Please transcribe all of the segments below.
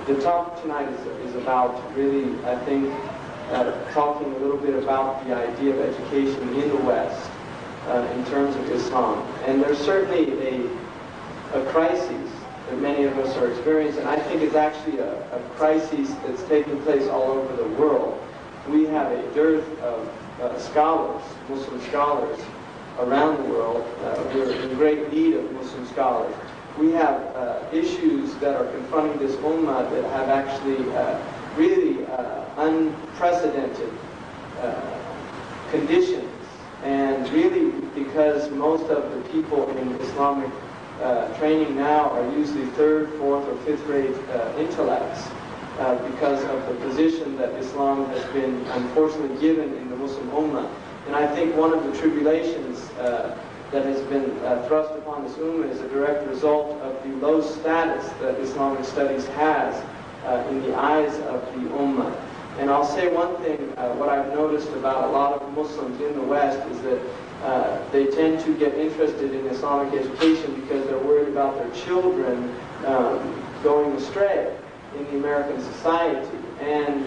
The talk tonight is about really, I think, talking a little bit about the idea of education in the West in terms of Islam. And there's certainly a crisis that many of us are experiencing. I think it's actually a crisis that's taking place all over the world. We have a dearth of scholars, Muslim scholars, around the world. We're in great need of Muslim scholars. We have issues that are confronting this ummah that have actually really unprecedented conditions. And really, because most of the people in Islamic training now are usually third, fourth, or fifth grade intellects, because of the position that Islam has been unfortunately given in the Muslim ummah. And I think one of the tribulations that has been thrust upon this ummah is a direct result of the low status that Islamic studies has in the eyes of the ummah. And I'll say one thing, what I've noticed about a lot of Muslims in the West is that they tend to get interested in Islamic education because they're worried about their children going astray in the American society. And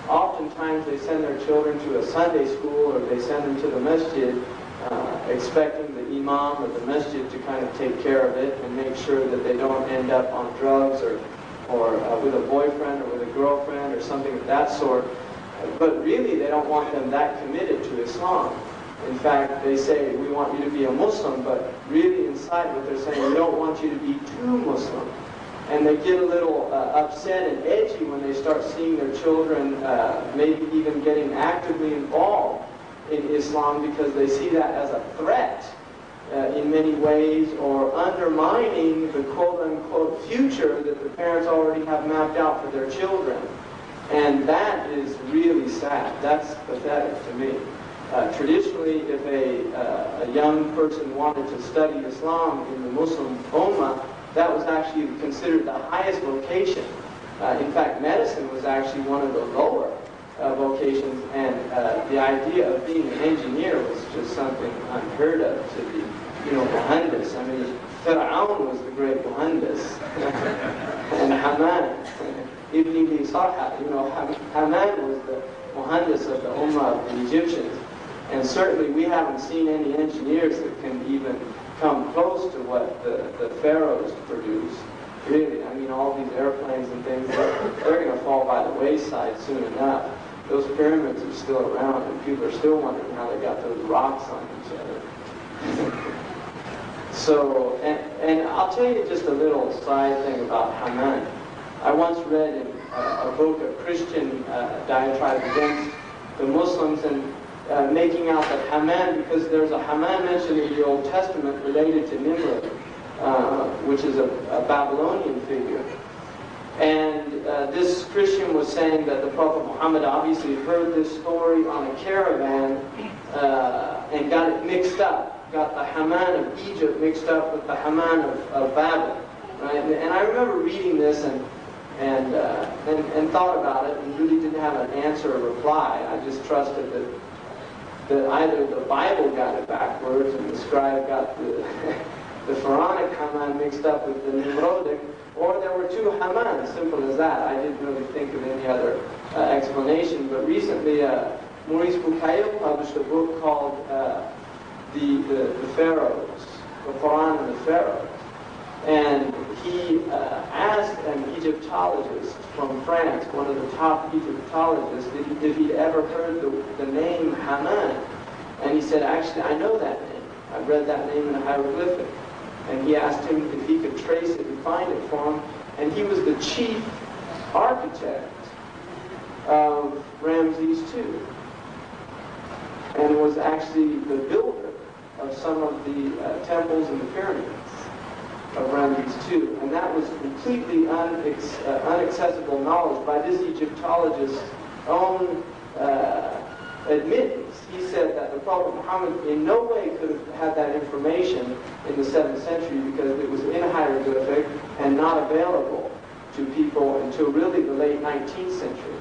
oftentimes they send their children to a Sunday school or they send them to the masjid expecting the imam or the masjid to kind of take care of it and make sure that they don't end up on drugs or with a boyfriend or with a girlfriend or something of that sort. But really they don't want them that committed to Islam. In fact, they say, we want you to be a Muslim, but really inside what they're saying, we don't want you to be too Muslim. And they get a little upset and edgy when they start seeing their children maybe even getting actively involved in Islam because they see that as a threat in many ways, or undermining the quote-unquote future that the parents already have mapped out for their children. And that is really sad. That's pathetic to me. Traditionally, if a young person wanted to study Islam in the Muslim ummah, that was actually considered the highest vocation. In fact, medicine was actually one of the lower vocations, and the idea of being an engineer was just something unheard of to the, muhandis. I mean, Fir'aun was the great muhandis, and Haman, Ibn Abi Sarha, Haman was the muhandis of the ummah of the Egyptians. And certainly we haven't seen any engineers that can even come close to what the pharaohs produce. Really, I mean, all these airplanes and things, they're going to fall by the wayside soon enough. Those pyramids are still around, and people are still wondering how they got those rocks on each other. So, and I'll tell you just a little side thing about Haman. I once read in a book, a Christian diatribe against the Muslims, and making out that Haman, because there's a Haman mentioned in the Old Testament related to Nimrod, which is a Babylonian figure. And this Christian was saying that the Prophet Muhammad obviously heard this story on a caravan and got it mixed up, got the Haman of Egypt mixed up with the Haman of Babel. Right? And I remember reading this and thought about it and really didn't have an answer or reply. I just trusted that either the Bible got it backwards and the scribe got the Pharaonic Haman mixed up with the Nimrodic, or there were two Hamans, simple as that. I didn't really think of any other explanation. But recently, Maurice Bucaille published a book called the Pharaohs, the Quran and the Pharaohs. And he asked an Egyptologist from France, one of the top Egyptologists, if he'd ever heard the name Haman. And he said, actually, I know that name. I've read that name in a hieroglyphic. And he asked him if he could trace it and find it for him. And he was the chief architect of Ramses II, and was actually the builder of some of the temples and the pyramids of Ramses II. And that was completely unaccessible knowledge by this Egyptologist's own admittance. He said that the Prophet Muhammad in no way could have had that information in the 7th century because it was in hieroglyphic and not available to people until really the late 19th century.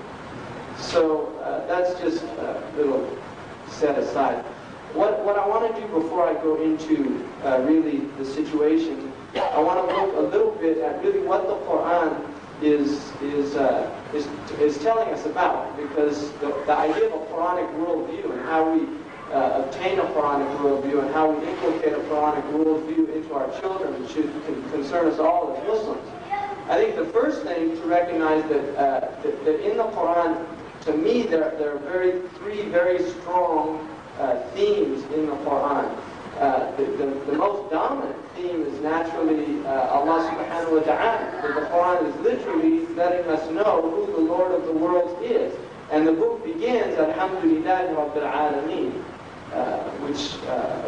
So that's just a little set aside. What I want to do before I go into really the situation, I want to look a little bit at really what the Quran is telling us about, because the idea of a Quranic worldview and how we obtain a Quranic worldview and how we inculcate a Quranic worldview into our children should concern us all as Muslims. I think the first thing to recognize that in the Quran, to me, there are three very strong themes in the Quran. The most dominant theme is naturally Allah subhanahu wa ta'ala. The Quran is literally letting us know who the Lord of the worlds is. And the book begins, Alhamdulillahi Rabbil Alameen, which,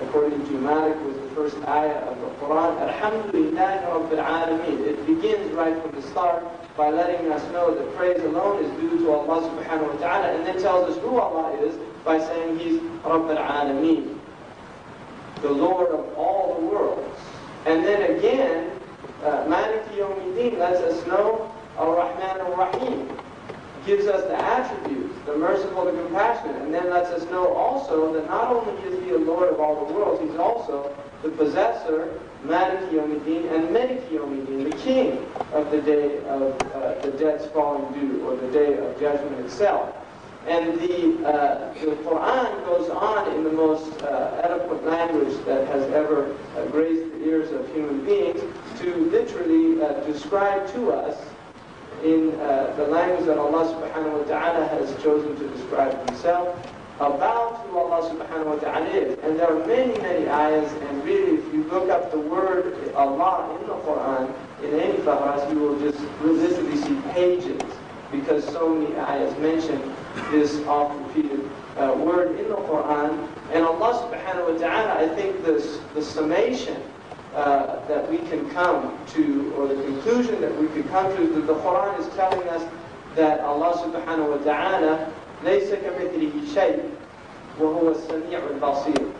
according to Malik, was the first ayah of the Quran. Alhamdulillahi Rabbil Alameen. It begins right from the start by letting us know that praise alone is due to Allah subhanahu wa ta'ala, and then tells us who Allah is by saying He's Rabbil Alameen, the Lord of all the worlds. And then again, Maliki Yawmiddin lets us know Ar-Rahman Ar-Rahim, gives us the attributes, the merciful, the compassionate, and then lets us know also that not only is He the Lord of all the worlds, He's also the possessor, Maliki Yawmiddin, and Maliki Yawmiddin, the king of the day of the debts falling due, or the day of judgment itself. And the Quran goes on in the most eloquent language that has ever graced the ears of human beings to literally describe to us in the language that Allah subhanahu wa ta'ala has chosen to describe Himself about who Allah subhanahu wa ta'ala is. And there are many, many ayahs, and really if you look up the word Allah in the Quran, in any fahras, you will just literally see pages, because so many ayahs mention this oft-repeated word in the Quran. And Allah subhanahu wa ta'ala, I think the summation that we can come to, or the conclusion that we could come to, is that the Quran is telling us that Allah subhanahu wa ta'ala لَيْسَ كَمِثْلِهِ شَيْءٍ وَهُوَ السَّمِيعُ الْبَصِيرُ.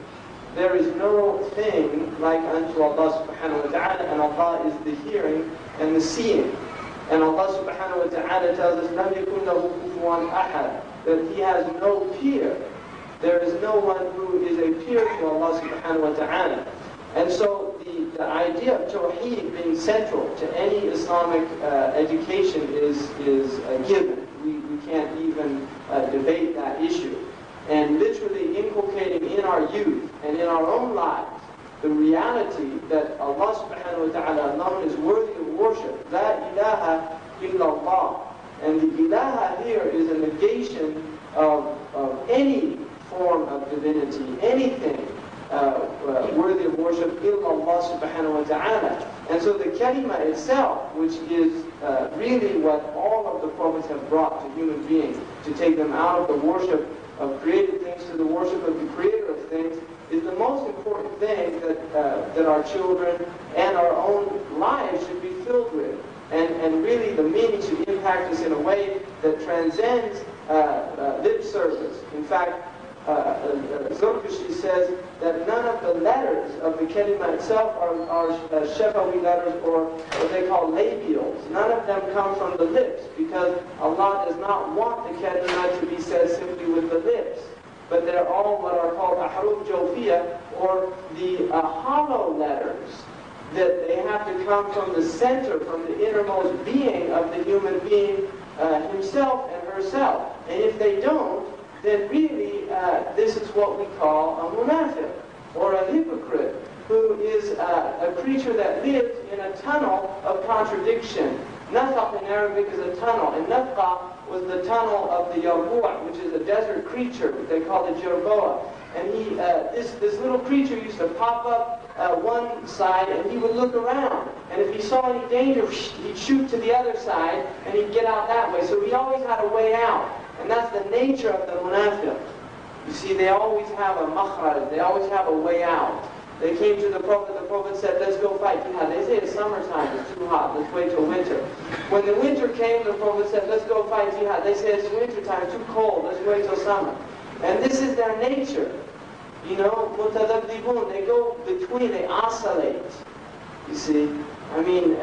There is no thing like unto Allah subhanahu wa ta'ala, and Allah is the hearing and the seeing. And Allah subhanahu wa ta'ala tells us, لَمْ يَكُنْ لَهُ كُفُوًا أَحَدٌ, that He has no peer. There is no one who is a peer to Allah subhanahu wa ta'ala. And so the idea of Tawheed being central to any Islamic education is a given. We can't even debate that issue. And literally inculcating in our youth and in our own lives the reality that Allah subhanahu wa ta'ala alone is worthy of worship. La ilaha illallah. And the ilaha here is a negation of any form of divinity, anything worthy of worship, illallah subhanahu wa ta'ala. And so the kalima itself, which is really what all of the prophets have brought to human beings, to take them out of the worship of created things to the worship of the creator of things, is the most important thing that our children and our own lives should be filled with. And really the meaning should impact us in a way that transcends lip service. In fact, Zurkashi says that none of the letters of the kalima itself are shafawi letters, or what they call labials. None of them come from the lips, because Allah does not want the kalima to be said simply with the lips. But they're all what are called ahruf jawfiyah, or the hollow letters, that they have to come from the center, from the innermost being of the human being himself and herself. And if they don't, then really this is what we call a munafiq, or a hypocrite, who is a creature that lives in a tunnel of contradiction. Nafaq in Arabic is a tunnel, and nafqa was the tunnel of the yarbu', which is a desert creature. They call it jerboa. And this little creature used to pop up one side, and he would look around. And if he saw any danger, he'd shoot to the other side, and he'd get out that way. So he always had a way out. And that's the nature of the munafiq. You see, they always have a makhraj, they always have a way out. They came to the Prophet said, let's go fight jihad. They say it's summertime, it's too hot, let's wait till winter. When the winter came, the Prophet said, let's go fight jihad. They say it's wintertime, too cold, let's wait till summer. And this is their nature. You know, mutadabdibun, they go between, they oscillate. You see, I mean,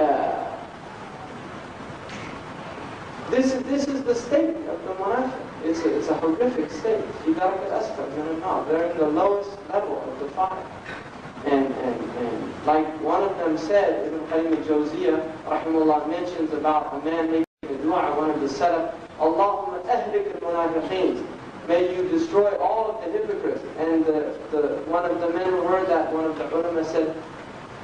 this is the state of the munafiq. It's a horrific state. They're in the lowest level of the fire. And And like one of them said, Ibn Qayyim al-Jawziyah, rahimahullah, mentions about a man making a dua, one of the salaf, Allahumma ahlik al-munafiqeen. May you destroy all of the hypocrites. And one of the men who heard that, one of the ulama said,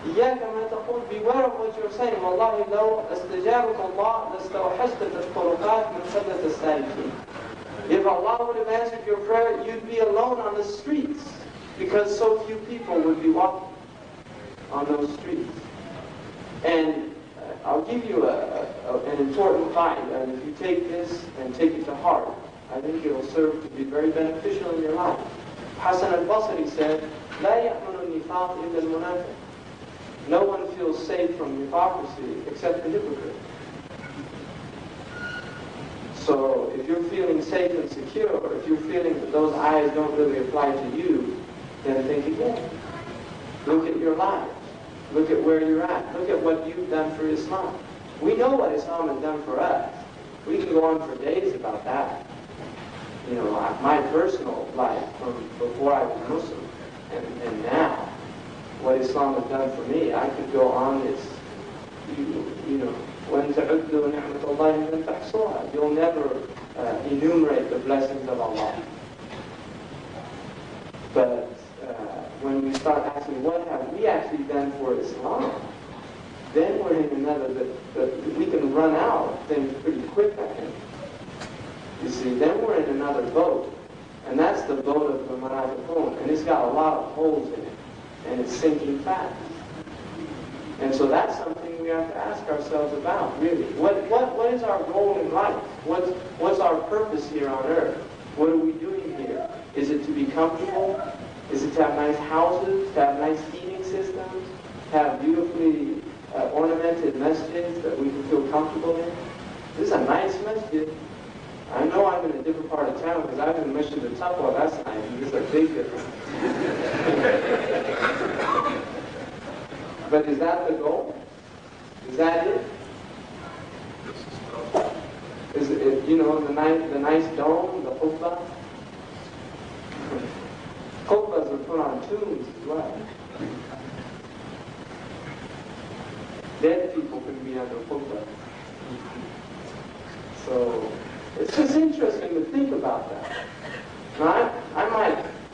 إياك ما تقول, beware of what you're saying. والله لو استجابك الله لاستوحشت الطرقات من قلة السالكين. If Allah would have answered your prayer, you'd be alone on the streets, because so few people would be walking on those streets. And I'll give you an important fight, and if you take this and take it to heart, I think it will serve to be very beneficial in your life. Hassan al-Basri said, لا يأمن النفاق إلا المنافق. No one feels safe from hypocrisy except the hypocrite. So if you're feeling safe and secure, or if you're feeling that those eyes don't really apply to you, then think again. Look at your lives. Look at where you're at. Look at what you've done for Islam. We know what Islam has done for us. We can go on for days about that. You know, my personal life from before I was Muslim and now, what Islam has done for me, I could go on this, you know, وَإِن تَعُدُّوا نِعْمَةَ اللَّهِ لَن تَحْصُوهَا. You'll never enumerate the blessings of Allah. But when we start asking, what have we actually done for Islam? Then we're in another, we can run out of things pretty quick, I think. You see, then we're in another boat. And that's the boat of the Munafiqun. And it's got a lot of holes in it. And it's sinking fast. And so that's something we have to ask ourselves about, really. What is our goal in life? What's our purpose here on earth? What are we doing here? Is it to be comfortable? Is it to have nice houses? To have nice heating systems? To have beautifully ornamented masjids that we can feel comfortable in? This is a nice masjid. I know I'm in a different part of town because I'm in the Masjid al-Taqwa. That's nice. This is a big difference. But is that the goal? Is that it? Is it, you know, the nice dome, the khutbah? Khutbahs are put on tombs as well. Dead people can be under khutbah. So it's just interesting to think about that. Now,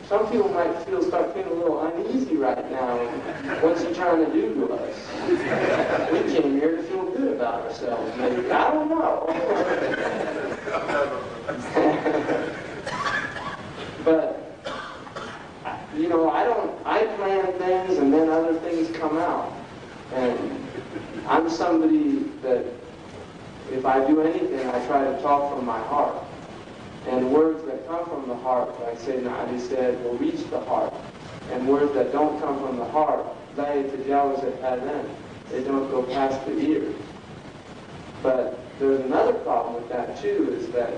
some people might start feeling a little uneasy right now. What's he trying to do to us? We came here to feel good about ourselves, maybe. I don't know. But, you know, I plan things and then other things come out. And I'm somebody that, if I do anything, I try to talk from my heart. And words that come from the heart, like Sayyidina Ali said, will reach the heart. And words that don't come from the heart, لا يتجاوز الآذان, they don't go past the ears. But there's another problem with that too, is that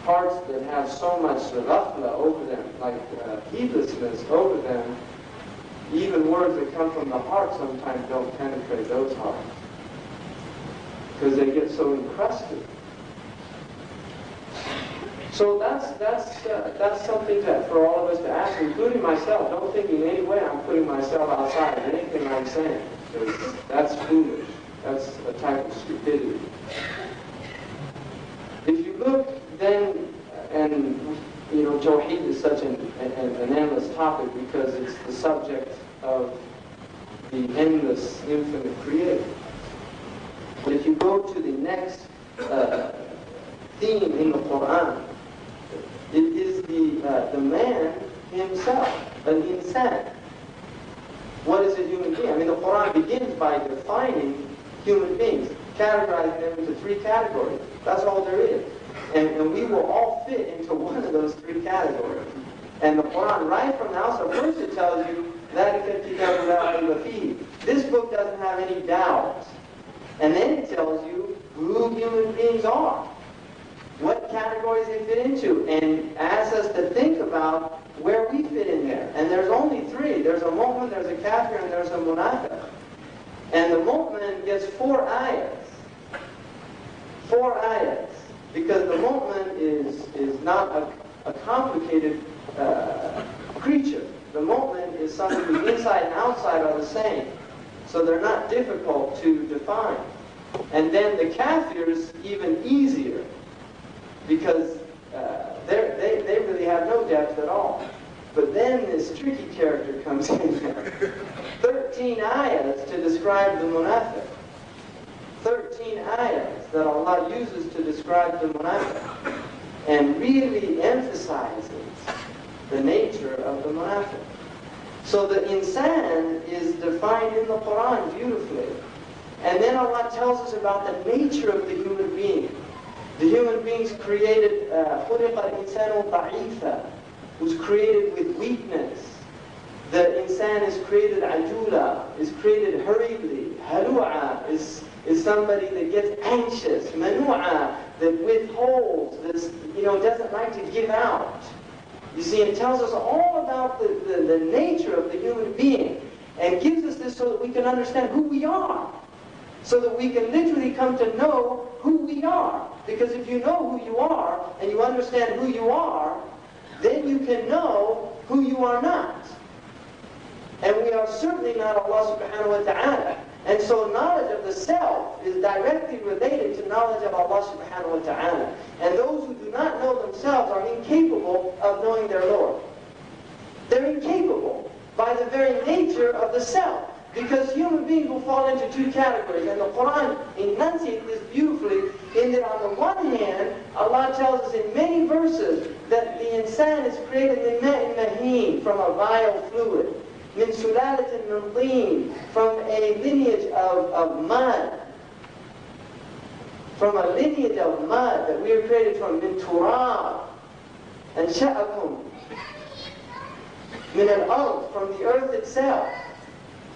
hearts that have so much ghafla over them, like heedlessness over them, even words that come from the heart sometimes don't penetrate those hearts. Because they get so encrusted. So that's something that for all of us to ask, including myself. Don't think in any way I'm putting myself outside of anything I'm saying, because that's foolish. That's a type of stupidity. If you look then, and you know, Tawheed is such an endless topic because it's the subject of the endless, infinite Creator. But if you go to the next theme in the Quran, it is the man himself, an insan. What is a human being? I mean, the Quran begins by defining human beings, categorizing them into three categories. That's all there is. And we will all fit into one of those three categories. And the Quran, right from the outset, first it tells you that this book doesn't have any doubts. And then it tells you who human beings are, what categories they fit into, and asks us to think about where we fit in there. And there's only three. There's a mu'min, there's a kafir, and there's a munafiq. And the mu'min gets 4 ayahs. 4 ayahs. Because the mu'min is not a complicated creature. The mu'min is someone whose inside and outside are the same. So they're not difficult to define. And then the kafirs, even easier, because they really have no depth at all. But then this tricky character comes in there. 13 ayahs to describe the munafiq. 13 ayahs that Allah uses to describe the munafiq, and really emphasizes the nature of the munafiq. So the insan is defined in the Quran beautifully. And then Allah tells us about the nature of the human being. The human being's created, خُلِقَ الْإِنسَانُ ضَعِيفًا, was created with weakness. The insan is created ajula, is created hurriedly. Halu'a is somebody that gets anxious. Manu'a, that withholds, that doesn't like to give out. You see, it tells us all about the nature of the human being, and gives us this so that we can understand who we are. So that we can literally come to know who we are. Because if you know who you are, and you understand who you are, then you can know who you are not. And we are certainly not Allah subhanahu wa ta'ala. And so knowledge of the self is directly related to knowledge of Allah subhanahu wa ta'ala. And those who do not know themselves are incapable of knowing their Lord. They're incapable by the very nature of the self. Because human beings will fall into two categories. And the Quran enunciates this beautifully in that on the one hand, Allah tells us in many verses that the insan is created min ma'in maheen, from a vile fluid. Min sulalatin min teen, from a lineage of mud. From a lineage of mud that we are created from. Min turab. And sha'akum. Min al-ard, from the earth itself.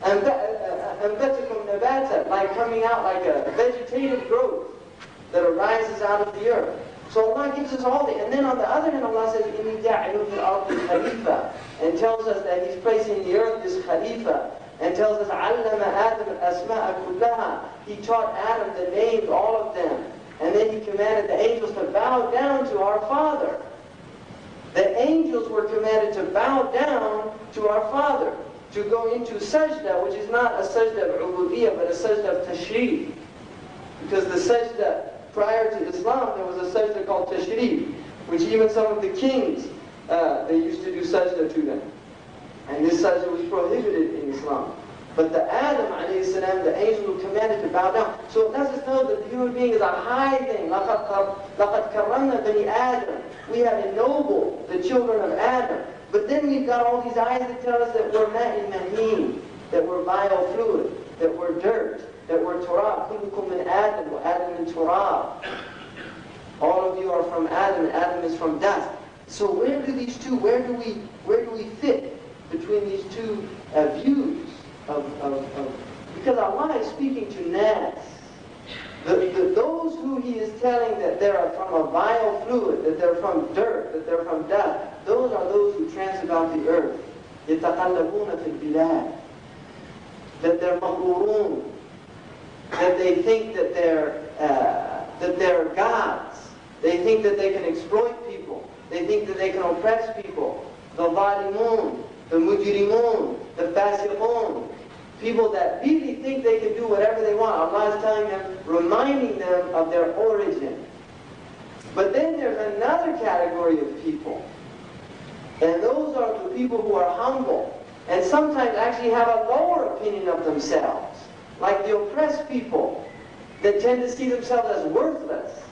أنبتكم نباتا, like coming out like a vegetative growth that arises out of the earth. So Allah gives us all the, and then on the other hand Allah says, إِنِّي جَاعِلٌ فِي الْأَرْضِ خَلِيفَةً, and tells us that He's placing in the earth this Khalifa, and tells us, عَلَّمَ آدَمَ الْأَسْمَاءَ كُلَّهَا, He taught Adam the names, all of them, and then He commanded the angels to bow down to our Father. The angels were commanded to bow down to our Father, to go into sajda, which is not a sajda of ubudiyyah, but a sajda of tashrif. Because the sajda prior to Islam, there was a sajda called tashrif, which even some of the kings, they used to do sajda to them. And this sajda was prohibited in Islam. But the Adam, alayhi salam, the angel who commanded to bow down. So it lets us know that the human being is a high thing. لَقَدْ كَرَّمْنَا بَنِي آدَمَ. We have ennobled the children of Adam. But then we've got all these ayahs that tell us that we're ma'in maheen, that we're vile fluid, that we're dirt, that we're turab. كُلُّكُم مِّنْ آدَمَ وَآدَمْ مِّن تُرَابٍ. All of you are from Adam, and Adam is from dust. So where do we fit between these two views of because Allah is speaking to nas. Those who He is telling that they are from a vile fluid, that they're from dirt, that they're from dust, those are those who transit about the earth. يَتَقَلَّبُونَ فِي الْبِلَادِ. That they're مَغْرُورُونَ. That they think that they're gods. They think that they can exploit people. They think that they can oppress people. The ظَالِمُونَ, the mujrimun, the fasiqun. People that really think they can do whatever they want. Allah is telling them, reminding them of their origin. But then there's another category of people. And those are the people who are humble. And sometimes actually have a lower opinion of themselves. Like the oppressed people that tend to see themselves as worthless.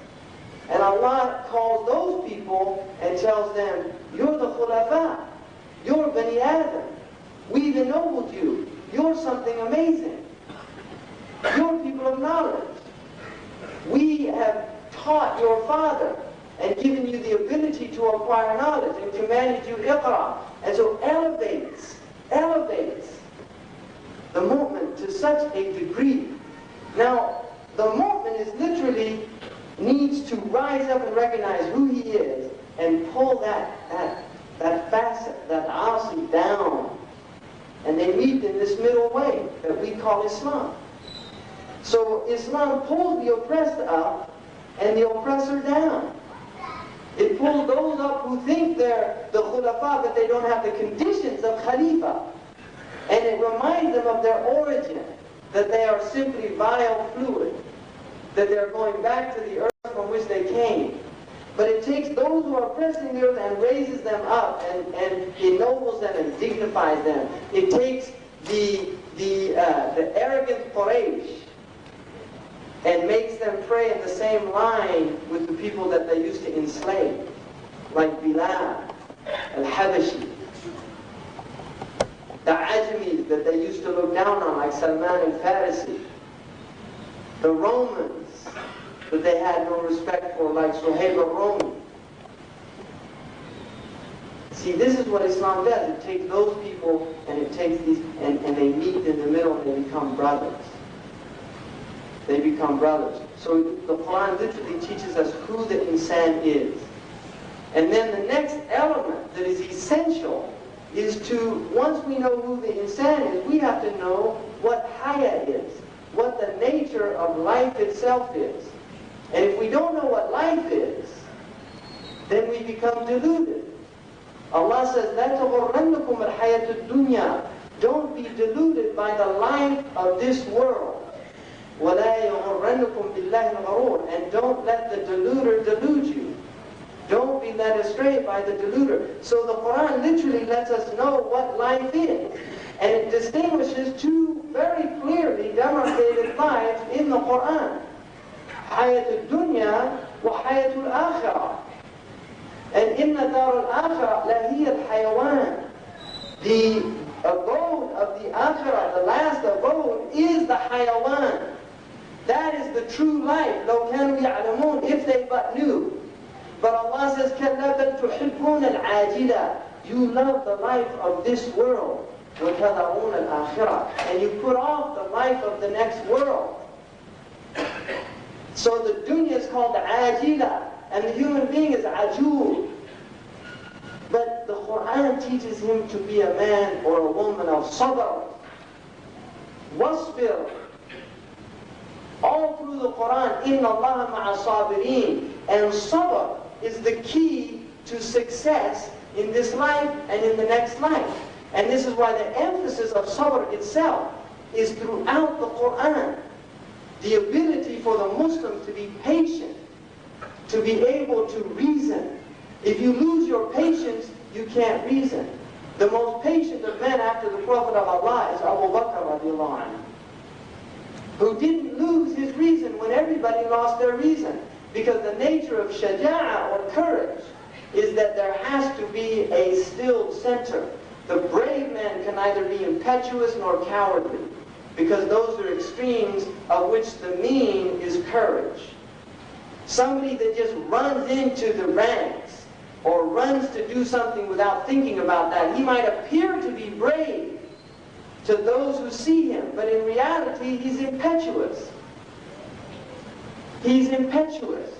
And Allah calls those people and tells them, you're the khulafa. You're Bani Adam. We've ennobled you. You're something amazing. You're people of knowledge. We have taught your father and given you the ability to acquire knowledge and commanded you iqra. And so elevates the mu'min to such a degree. Now, the mu'min is literally needs to rise up and recognize who he is and pull that facet, that asi down. And they meet in this middle way that we call Islam. So Islam pulls the oppressed up and the oppressor down. It pulls those up who think they're the khulafa, but they don't have the conditions of khalifa. And it reminds them of their origin, that they are simply vile fluid, that they're going back to the earth from which they came. But it takes those who are oppressing the earth and raises them up and ennobles them and dignifies them. It takes the arrogant Quraysh and makes them pray in the same line with the people that they used to enslave, like Bilal, al-Habashi, the Ajmis that they used to look down on, like Salman al-Farisi, the Romans that they had no respect for, like Suhaib al-Rumi. See, this is what Islam does. It takes those people and it takes these, and they meet in the middle and they become brothers. They become brothers. So the Quran literally teaches us who the insan is. And then the next element that is essential is to, once we know who the insan is, we have to know what haya is, what the nature of life itself is. And if we don't know what life is, then we become deluded. Allah says, لَا تَغُرَّنَّكُمُ الْحَيَاةُ الدُّنْيَا. Don't be deluded by the life of this world. وَلَا يَغُرَّنَّكُمْ بِاللَّهِ الْغَرُورِ. And don't let the deluder delude you. Don't be led astray by the deluder. So the Quran literally lets us know what life is. And it distinguishes two very clearly demarcated lives in the Quran. حَيَاةُ الدُّنْيَا وَحَيَاةُ الْآخِرَةِ. And inna dar al-akhirah lahiya al-hayawan. The abode of the akhirah, the last abode, is the hayawan. That is the true life. لو كانوا يعلمون, if they but knew. But Allah says, كَلَّا بَلْ تُحِبُّونَ الْعَاجِلَةِ. You love the life of this world. وَتَذَرُونَ الْآخِرَةِ. And you put off the life of the next world. So the dunya is called the ajila. And the human being is ajul. But the Quran teaches him to be a man or a woman of sabr. Wasbir. All through the Quran, inna Allah ma'a sabirin. And sabr is the key to success in this life and in the next life. And this is why the emphasis of sabr itself is throughout the Quran. The ability for the Muslim to be patient, to be able to reason. If you lose your patience, you can't reason. The most patient of men after the Prophet of Allah is Abu Bakr radiallahu anhu, who didn't lose his reason when everybody lost their reason. Because the nature of shaja'a, or courage, is that there has to be a stilled center. The brave man can neither be impetuous nor cowardly, because those are extremes of which the mean is courage. Somebody that just runs into the ranks or runs to do something without thinking about that, he might appear to be brave to those who see him, but in reality he's impetuous. He's impetuous.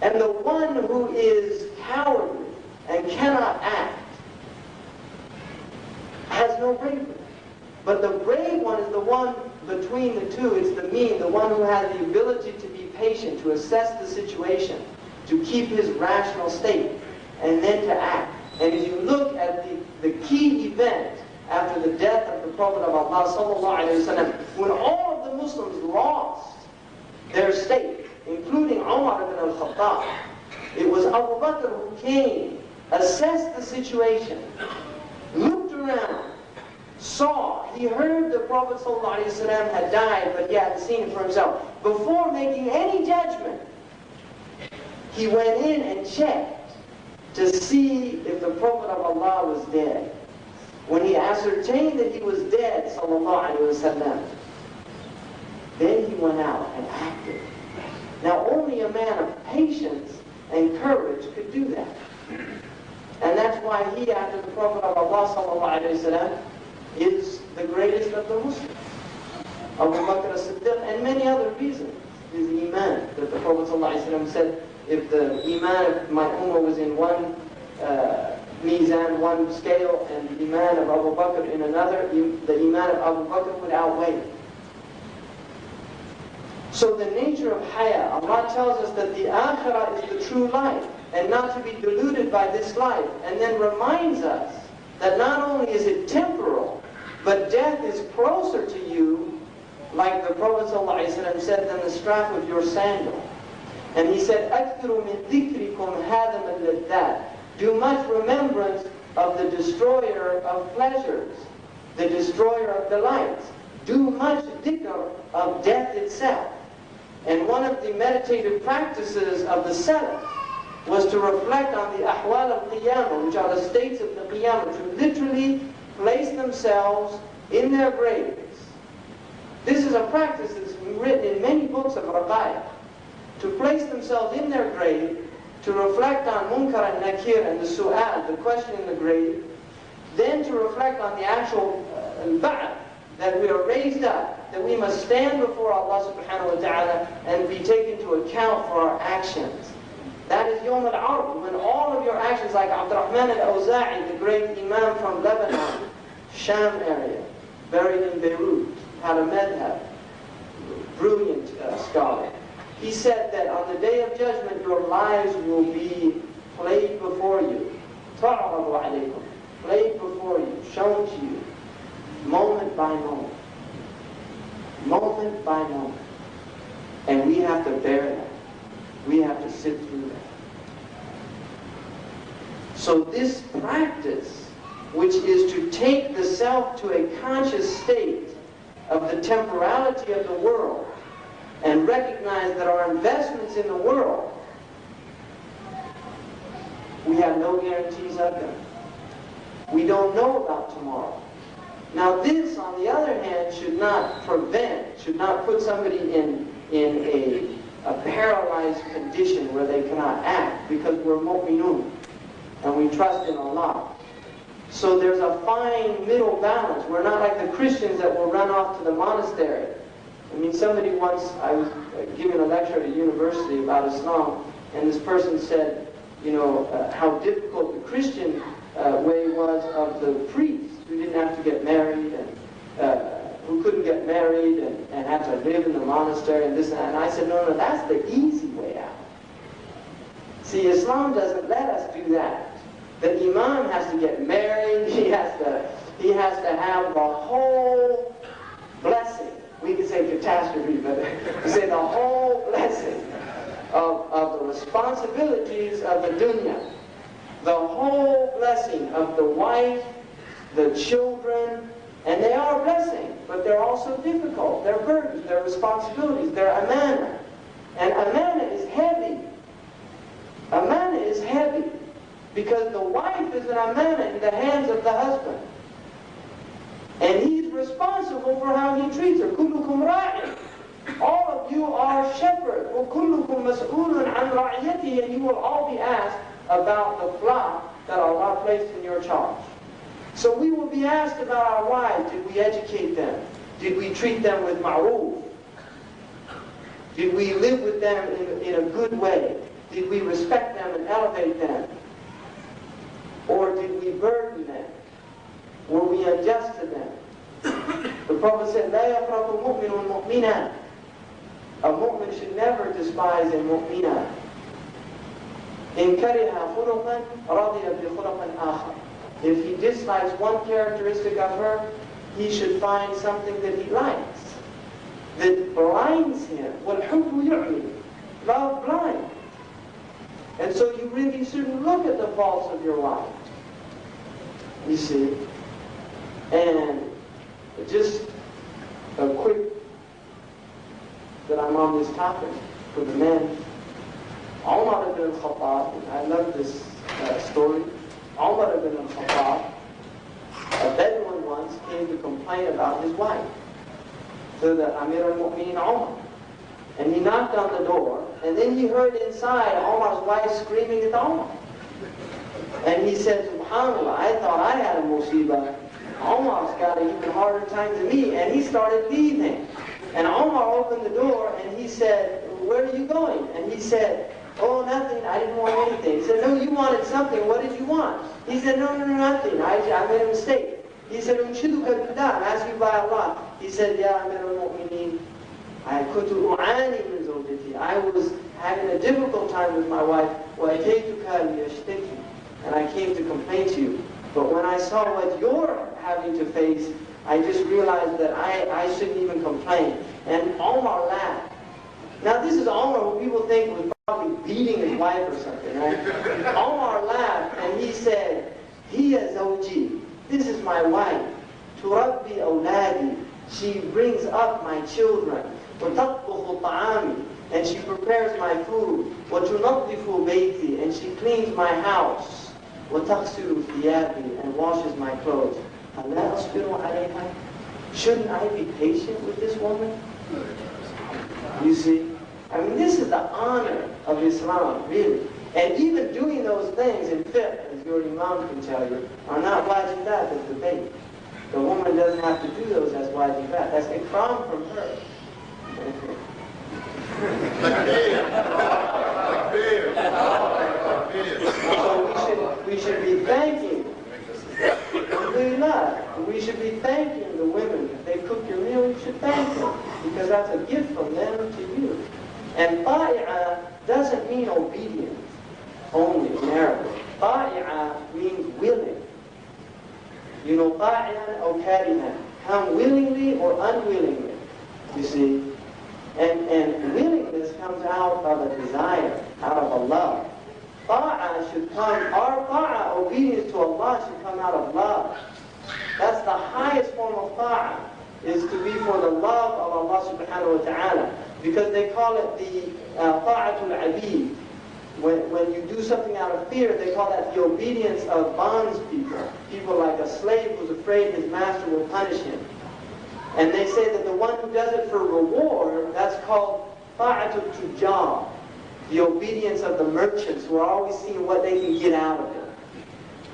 And the one who is cowardly and cannot act has no bravery. But the brave one is the one between the two. It's the mean, the one who has the ability to be patient, to assess the situation, to keep his rational state, and then to act. And if you look at the key event after the death of the Prophet of Allah sallallahu alaihi wasallam, when all of the Muslims lost their state, including Umar ibn al-Khattab, it was Abu Bakr who came, assessed the situation, looked around, saw, he heard the Prophet ﷺ had died, but he hadn't seen it for himself. Before making any judgment, he went in and checked to see if the Prophet of Allah was dead. When he ascertained that he was dead, ﷺ, then he went out and acted. Now only a man of patience and courage could do that. And that's why he, after the Prophet of Allah ﷺ, is the greatest of the Muslims. Abu Bakr as-Siddiq, and many other reasons. His iman, that the Prophet ﷺ said, if the iman of my ummah was in one mizan, one scale, and the iman of Abu Bakr in another, the iman of Abu Bakr would outweigh it. So the nature of haya, Allah tells us that the akhirah is the true life, and not to be deluded by this life, and then reminds us that not only is it temporal, But death is closer to you, like the Prophet ﷺ said, than the strap of your sandal. And he said, أَكْثِرُ مِنْ ذِكْرِكُمْ هَذَمَ اللَّذَّاتِ. Do much remembrance of the destroyer of pleasures, the destroyer of delights. Do much dhikr of death itself. And one of the meditative practices of the Salaf was to reflect on the ahwal al-qiyamah, which are the states of the qiyamah, to literally place themselves in their graves. This is a practice that's written in many books of Raqaiq. To place themselves in their grave, to reflect on Munkar and Nakir and the Su'al, the question in the grave, then to reflect on the actual Ba'ath, that we are raised up, that we must stand before Allah subhanahu wa ta'ala and be taken to account for our actions. That is Yawm al-Ard, when all of your actions, like Abdurrahman al-Awza'i, the great Imam from Lebanon, Sham area, buried in Beirut, had a madhab, brilliant scholar. He said that on the Day of Judgment, your lives will be played before you. Ta'arabu alaykum. Played before you, shown to you, moment by moment. Moment by moment. And we have to bear that. We have to sit through that. So this practice, which is to take the self to a conscious state of the temporality of the world, and recognize that our investments in the world, we have no guarantees of them. We don't know about tomorrow. Now this, on the other hand, should not put somebody in a paralyzed condition where they cannot act, because we're mu'minun, and we trust in Allah. So there's a fine middle balance. We're not like the Christians that will run off to the monastery. I mean, somebody once, I was giving a lecture at a university about Islam, and this person said, you know, how difficult the Christian way was of the priests who didn't have to get married, and who couldn't get married, and had to live in the monastery, and this and that. And I said, no, that's the easy way out. See, Islam doesn't let us do that. The imam has to get married, he has to have the whole blessing. We could say catastrophe, but we say the whole blessing of the responsibilities of the dunya. The whole blessing of the wife, the children, and they are a blessing, but they're also difficult. They're burdens, they're responsibilities, they're amana. And amana is heavy. Amana is heavy, because the wife is an amana in the hands of the husband. And he's responsible for how he treats her. كُلُّكُمْ رَاعٍ. All of you are shepherds. وَكُلُّكُمْ مَسْئُولٌ عَنْ رَعِيَتِهِ. And you will all be asked about the flock that Allah placed in your charge. So we will be asked about our wives. Did we educate them? Did we treat them with ma'roof? Did we live with them in a good way? Did we respect them and elevate them? Or did we burden them? Were we unjust to them? The Prophet said, لَا يَفْرَقُ مُؤْمِنٌ مُؤْمِنًا. A mu'min should never despise a mu'mina. إِن كَرِهَ خُلُقًا رَضِيَ بِخُلُقًا آخَرٍ. If he dislikes one characteristic of her, he should find something that he likes, that blinds him. وَالْحُبُّ يُعْمِي. Love blinds. And so you really shouldn't look at the faults of your wife. You see? And just a quick, that I'm on this topic for the men. Umar ibn al-Khattab, I love this story. Umar ibn al-Khattab, a Bedouin once came to complain about his wife to the Amir al-Mu'mineen Umar. And he knocked on the door, and then he heard inside Umar's wife screaming at Umar. And he said, SubhanAllah, I thought I had a musibah. Umar's got an even harder time than me. And he started leaving. And Umar opened the door, and he said, where are you going? And he said, oh, nothing, I didn't want anything. He said, no, you wanted something, what did you want? He said, no, nothing, I made a mistake. He said, Unshiduka billah, I'm asking you by Allah. He said, Ya Amir al-Mu'mineen, I was having a difficult time with my wife, and I came to complain to you. But when I saw what you're having to face, I just realized that I shouldn't even complain. And Omar laughed. Now this is Omar who people think was probably beating his wife or something, right? Omar laughed and he said, Hiya zawji, this is my wife. Turabbi awladi, she brings up my children. وَتَطْبُخُ طَعَامِ, and she prepares my food. وَتُنَظِّفُ بَيْتِي, and she cleans my house. وَتَغْسِلُ ثِيَابِي, and washes my clothes. أَلَا أَصْبِرُ عَلَيْهَا, shouldn't I be patient with this woman? You see? I mean, this is the honor of Islam, really. And even doing those things in fiqh, as your imam can tell you, are not wajibat of the debate. The woman doesn't have to do those as wajibat. That's ikram from her. So we should be thanking, we should be thanking the women. If they cook your meal, you should thank them, because that's a gift from them to you. And ta'i'ah doesn't mean obedient only in Arabic. Ta'i'ah means willing. You know, ta'i'an or karihan, come willingly or unwillingly, you see. And willingness comes out of a desire, out of a love. Ta'ah should come, our ta'ah, obedience to Allah, should come out of love. That's the highest form of ta'ah, is to be for the love of Allah subhanahu wa ta'ala. Because they call it the ta'atul abid. When you do something out of fear, they call that the obedience of bondspeople. People like a slave who's afraid his master will punish him. And they say that the one who does it for reward, that's called ta'atul tujjar, the obedience of the merchants who are always seeing what they can get out of it.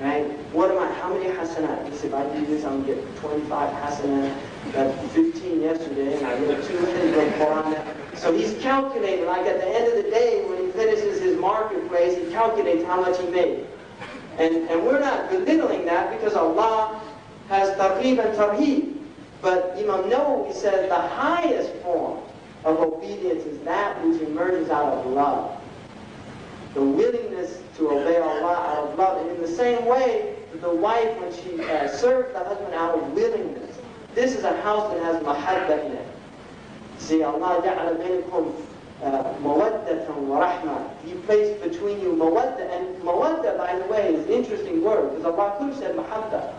Right? How many hasanat? If I do this, I'm going to get 25 hasanat. Got 15 yesterday, and I get 200 Quran. So he's calculating, like at the end of the day, when he finishes his marketplace, he calculates how much he made. And we're not belittling that, because Allah has targhib and tarheeb. But Imam Nawawi says the highest form of obedience is that which emerges out of love. The willingness to obey Allah out of love. And in the same way, the wife, when she serves the husband out of willingness. This is a house that has mahabba in it. See, Allah ja'ala bainakum mawaddatan wa rahmah. He placed between you mawadda. And mawadda, by the way, is an interesting word, because Allah could have said mahabba.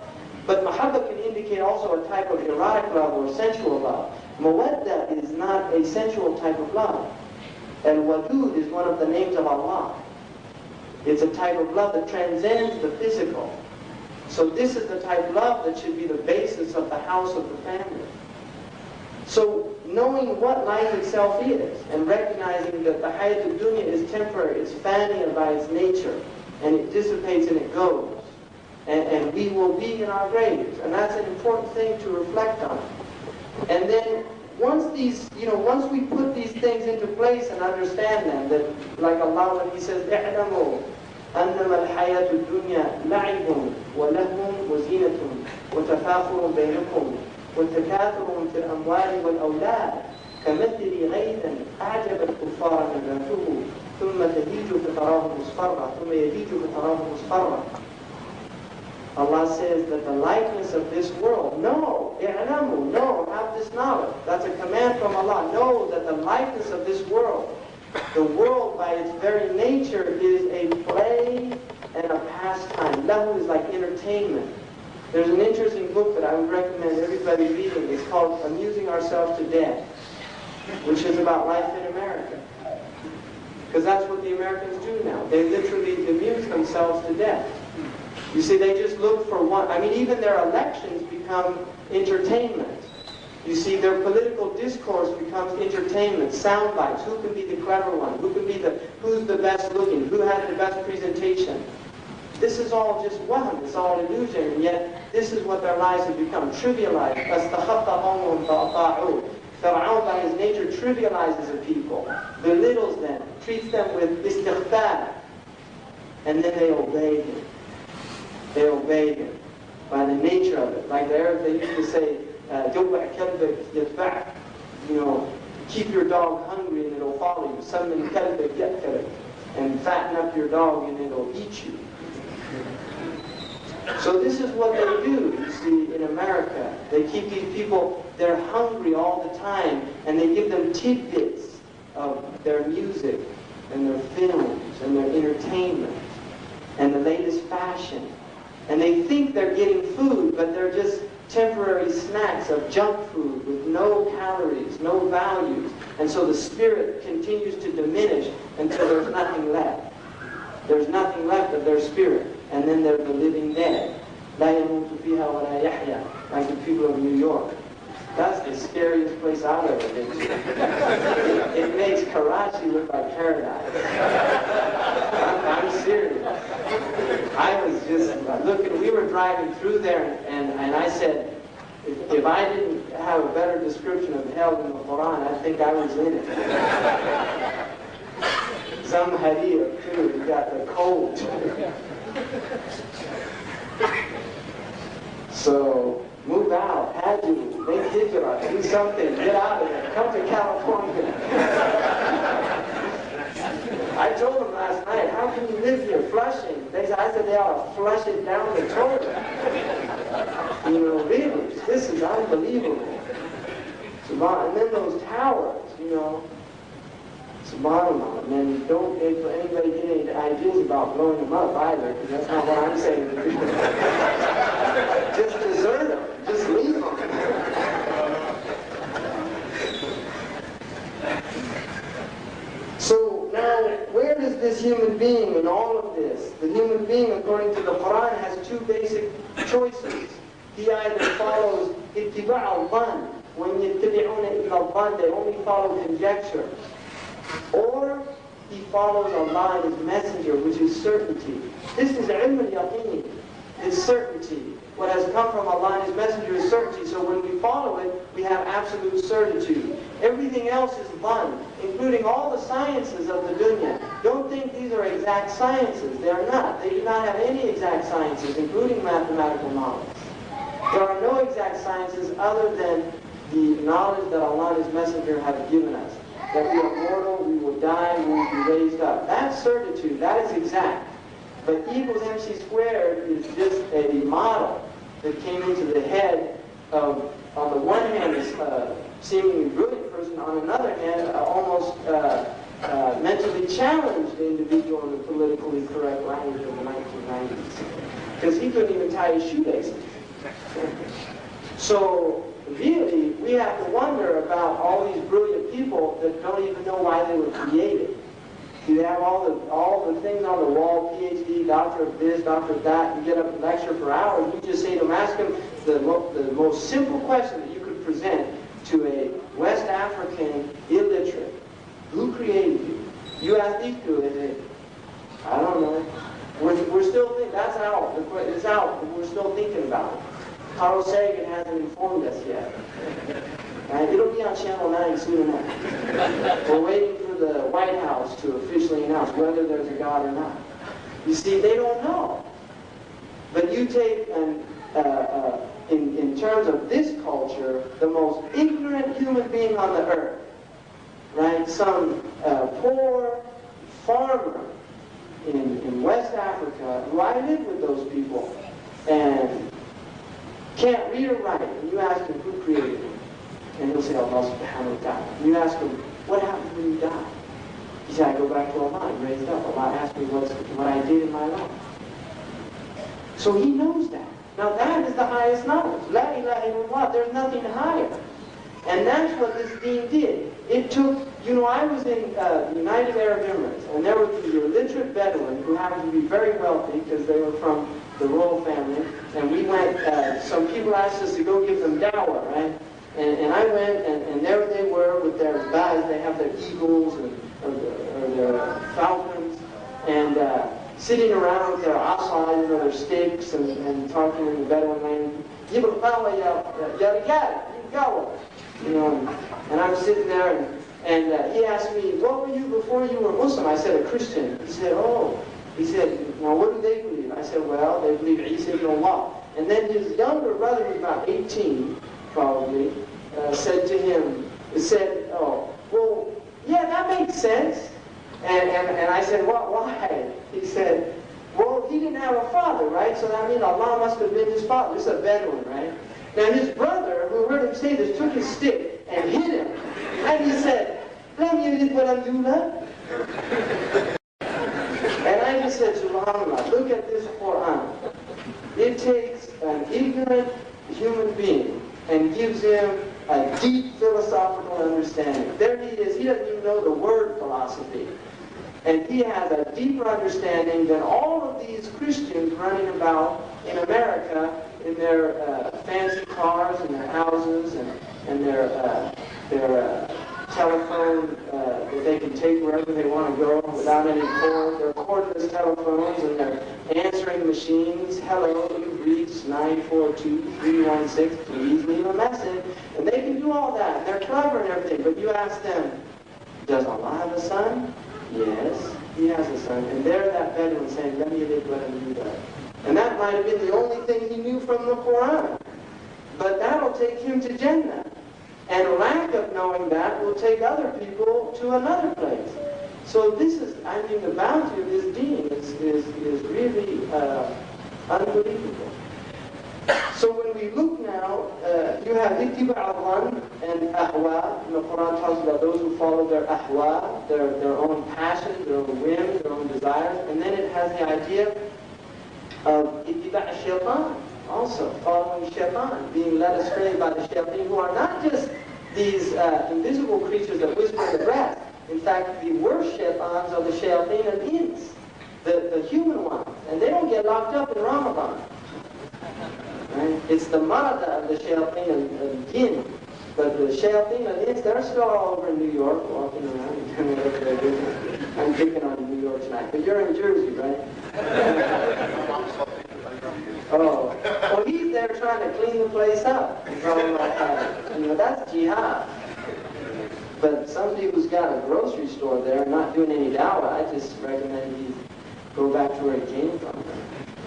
But mahabba can indicate also a type of erotic love or sensual love. Mawadda is not a sensual type of love. And wadud is one of the names of Allah. It's a type of love that transcends the physical. So this is the type of love that should be the basis of the house of the family. So knowing what life itself is, and recognizing that the hayat al-dunya is temporary, it's fania by its nature, and it dissipates and it goes. And we will be in our graves. And that's an important thing to reflect on. And then once we put these things into place and understand them, that like Allah when He says, اعلموا أنما الحياة الدنيا لعب ولهو وزينة وتفاخر بينكم وتكاثر في الأموال والأولاد كمثل غيث أعجب الكفار نباته ثم تهيج فتراه مصفرا ثم يهيج فتراه مصفرا. Allah says that the likeness of this world, no, have this knowledge. That's a command from Allah. Know that the likeness of this world, the world by its very nature is a play and a pastime. Lahu is like entertainment. There's an interesting book that I would recommend everybody reading. It's called Amusing Ourselves to Death, which is about life in America. Because that's what the Americans do now. They literally amuse themselves to death. You see, they just look for one. I mean, even their elections become entertainment. You see, their political discourse becomes entertainment, sound bites. Who can be the clever one? Who's the best looking? Who has the best presentation? This is all just wahm. It's all illusion, and yet this is what their lives have become, trivialized. Fir'aun, by his nature, trivializes the people, belittles them, treats them with istighfar, and then they obey him. They obey him by the nature of it. Like the Arabs, they used to say, you know, keep your dog hungry and it'll follow you. And fatten up your dog and it'll eat you. So this is what they do, you see, in America. They keep these people, they're hungry all the time, and they give them tidbits of their music and their films and their entertainment and the latest fashion. And they think they're getting food, but they're just temporary snacks of junk food with no calories, no values. And so the spirit continues to diminish until there's nothing left. There's nothing left of their spirit. And then they're the living dead. لا يموت فيها ولا يحيا, like the people of New York. That's the scariest place I've ever been to. It makes Karachi look like paradise. I'm serious. I was just looking, we were driving through there, and I said, if I didn't have a better description of hell in the Quran, I think I was in it. Some hadith too, you got the cold. So, move out, Hajj, make hijrah, do something, get out of there, come to California. I told them last night, how can you live here? Flushing. I said they ought to flush it down the toilet. You know, really, this is unbelievable. And then those towers, you know, subhanAllah. And then don't anybody get any ideas about blowing them up either, because that's not what I'm saying to do. Just desert them. Just leave them. So now, where does this human being in all of this? The human being, according to the Quran, has two basic choices. He either follows ittiba' al-dhan, when yattabi'una illa al-dhan, they only follow conjecture. Or he follows Allah and His Messenger, which is certainty. This is ilm al-yaqeen. It's certainty. What has come from Allah and His Messenger is certainty. So when we follow it, we have absolute certitude. Everything else is dhan, including all the sciences of the dunya. Don't think these are exact sciences. They are not. They do not have any exact sciences, including mathematical knowledge. There are no exact sciences other than the knowledge that Allah and His Messenger have given us. That we are mortal, we will die, we will be raised up. That's certitude. That is exact. But E equals MC squared is just a model that came into the head of, on the one hand, this seemingly brilliant person, on another hand, almost mentally challenged individual in the politically correct language of the 1990s. Because he couldn't even tie his shoelaces. So, really, we have to wonder about all these brilliant people that don't even know why they were created. You have all the things on the wall, PhD, doctor of this, doctor of that, you get up and lecture for hours, you just say to them, ask them the most simple question that you could present to a West African illiterate. Who created you? You ask these two, and they, I don't know. We're still thinking, that's out, it's out, we're still thinking about it. Carl Sagan hasn't informed us yet. Right? It'll be on Channel 9 soon enough. We're waiting for the White House to officially announce whether there's a God or not. You see, they don't know. But you take, in terms of this culture, the most ignorant human being on the earth, right? Some poor farmer in West Africa, who I live with those people, and can't read or write, and you ask him who created him, and he'll say Allah subhanahu wa ta'ala. And you ask him, what happens when you die? He said, I go back to Allah, I'm raised up. Allah asked me what I did in my life. So he knows that. Now that is the highest knowledge. La ilaha illallah, there's nothing higher. And that's what this deen did. It took, you know, I was in the United Arab Emirates, and there was the illiterate Bedouin who happened to be very wealthy because they were from the royal family, and we went, some people asked us to go give them dawah, right? And I went, and there they were with their bags, they have their eagles or their falcons, and sitting around with their asas, you know, their sticks, and talking in the Bedouin language. You know, and I'm sitting there, and he asked me, what were you before you were Muslim? I said, a Christian. He said, oh. He said, now what do they believe? I said, well, they believe Isa ibn Allah. And then his younger brother, who's about 18, probably, said to him, oh, well, yeah, that makes sense. And I said, why? He said, Well, he didn't have a father, right? So that means Allah must have been his father. This is a Bedouin, right? Now his brother, who heard him say this, took his stick and hit him. And he said, "Lam yalid wa lam yulad." And I just said, SubhanAllah, look at this Quran. It takes an ignorant human being and gives him a deep philosophical understanding. There he is, he doesn't even know the word philosophy. And he has a deeper understanding than all of these Christians running about in America in their fancy cars and their houses and their telephone that they can take wherever they want to go without any cord. Their cordless telephones and their answering machines. Hello, you've reached 942-316. Please leave a message. And they can do all that. And they're clever and everything. But you ask them, does Allah have a son? Yes, he has a son. And there's that Bedouin saying, "Let me live, let him do that." And that might have been the only thing he knew from the Quran. But that'll take him to Jannah. And lack of knowing that will take other people to another place. So this is, I mean, the bounty of this deen is really unbelievable. So when we look now, you have ittiba' al-dhann and ahwa. The Quran talks about those who follow their ahwa, their own passions, their own whims, their own desires. And then it has the idea of ittiba' al-shaytan, also following shaytan, being led astray by the shayateen, who are not just these invisible creatures that whisper in the grass. In fact, the worst shaytans are the shayateen al-ins, the human ones. And they don't get locked up in Ramadan. Right? It's the marada of the shayateen al-jinn. But the shayateen al-ins, they're still all over in New York, walking around and doing whatever they're doing. I'm picking on New York tonight. But you're in Jersey, right? Oh. Well, he's there trying to clean the place up. And all like that. You know, that's jihad. But somebody who's got a grocery store there not doing any dawah, I just recommend he go back to where he came from.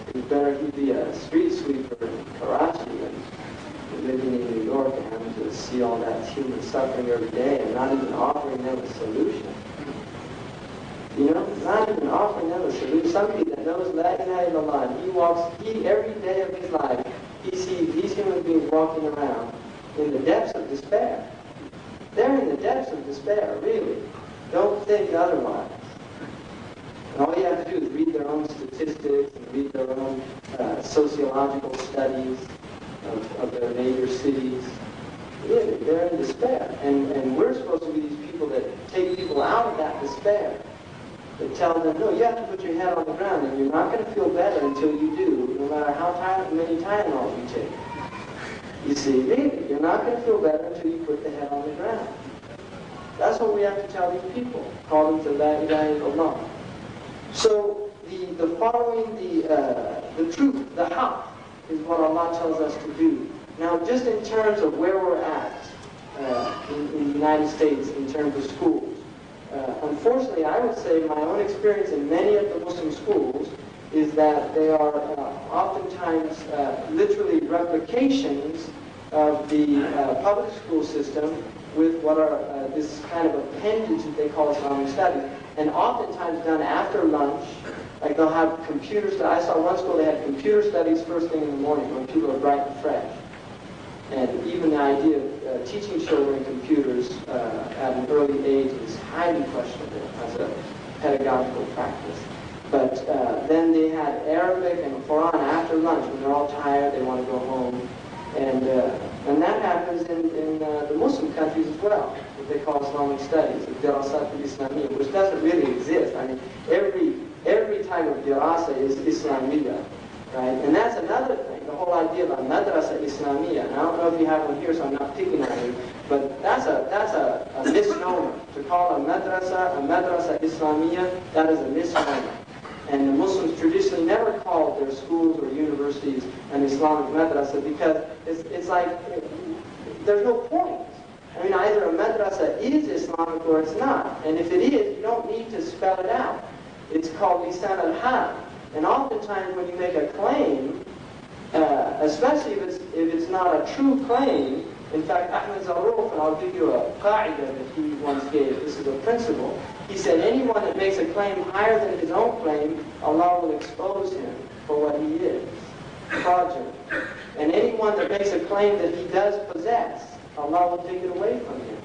It's better he'd be a street sweeper in Karachi than living in New York and having to see all that human suffering every day and not even offering them a solution. You know, not even offering them a solution. Somebody that knows La ilaha illallah, he every day of his life, he sees these human beings walking around in the depths of despair. They're in the depths of despair, really. Don't think otherwise. And all you have to do is read their own statistics and read their own sociological studies of their neighbor cities. Really, they're in despair. And we're supposed to be these people that take people out of that despair. That tell them, no, you have to put your head on the ground and you're not going to feel better until you do, no matter how many Tylenols you take. You see, really, you're not going to feel better until you put the head on the ground. That's what we have to tell these people. Call them to La ilaha illallah. So the following the truth, the haqq, is what Allah tells us to do. Now, just in terms of where we're at in the United States, in terms of schools, unfortunately, I would say my own experience in many of the Muslim schools is that they are oftentimes literally replications of the public school system with what are this kind of appendage that they call Islamic studies, and oftentimes done after lunch. Like they'll have computers. I saw one school, they had computer studies first thing in the morning when people are bright and fresh. And even the idea of teaching children computers at an early age is highly questionable as a pedagogical practice. But then they had Arabic and Quran after lunch when they're all tired, they want to go home. And that happens in the Muslim countries as well, what they call Islamic studies, Dirasat al-Islamiyya, which doesn't really exist. I mean, every type of dirasa is Islamiyya, right? And that's another thing, the whole idea of a madrasa Islamiyya. And I don't know if you have one here, so I'm not picking on you, but that's a misnomer. To call a madrasa Islamiyya, that is a misnomer. And the Muslims traditionally never called their schools or universities an Islamic madrasa because it's like, there's no point. I mean, either a madrasa is Islamic or it's not. And if it is, you don't need to spell it out. It's called lisan al-hal. And oftentimes when you make a claim, especially if it's not a true claim, in fact, Ahmed Zarruf, and I'll give you a qa'idah that he once gave, this is a principle, He said, anyone that makes a claim higher than his own claim, Allah will expose him for what he is, fraudulent. And anyone that makes a claim that he does possess, Allah will take it away from him.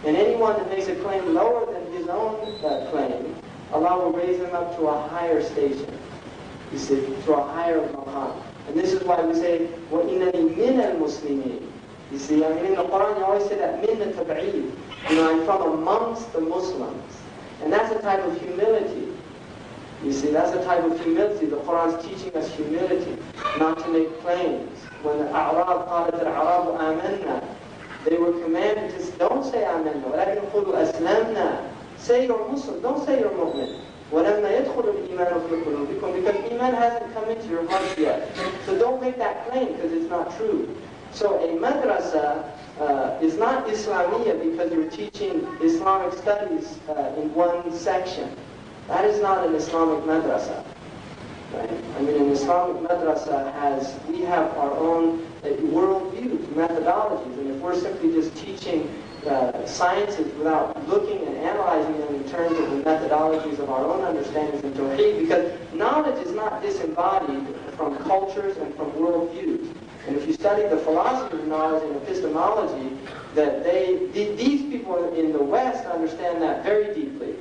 And anyone that makes a claim lower than his own claim, Allah will raise him up to a higher station. You see, to a higher maqam. And this is why we say, وَإِنَّنِي مِنَ الْمُسْلِمِينَ. You see, I mean, in the Quran you always say that, min al-tab'id. You know, I'm from amongst the Muslims. And that's a type of humility. You see, that's a type of humility. The Quran's teaching us humility, not to make claims. When the A'rab قالت الْأَعْرَابُ آمَنَّا, they were commanded to don't say آمَنَّا, وَلَكِنْ قُولُوا أَسْلَمْنَا. Say you're Muslim, don't say you're mu'min. وَلَمَّا يَدْخُلُ الْإِيمَانُ فِي قُلُوبِكُمْ, because Iman hasn't come into your heart yet. So don't make that claim because it's not true. So a madrasa is not Islamiyah because you're teaching Islamic studies in one section. That is not an Islamic madrasa. Right? I mean, an Islamic madrasa we have our own worldviews, methodologies, and if we're simply just teaching sciences without looking and analyzing them in terms of the methodologies of our own understandings in Tawheed, because knowledge is not disembodied from cultures and from worldviews. And if you study the philosophy of knowledge and epistemology, that these people in the West understand that very deeply,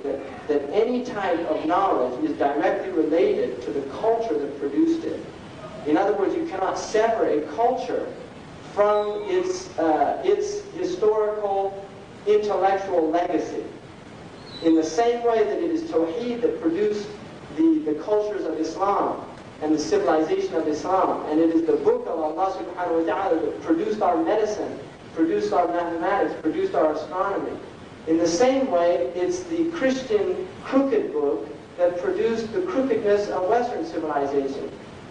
that any type of knowledge is directly related to the culture that produced it. In other words, you cannot sever a culture from its historical, intellectual legacy. In the same way that it is Tawheed that produced the cultures of Islam and the civilization of Islam, and it is the book of Allah subhanahu wa ta'ala that produced our medicine, produced our mathematics, produced our astronomy. In the same way, it's the Christian crooked book that produced the crookedness of Western civilization,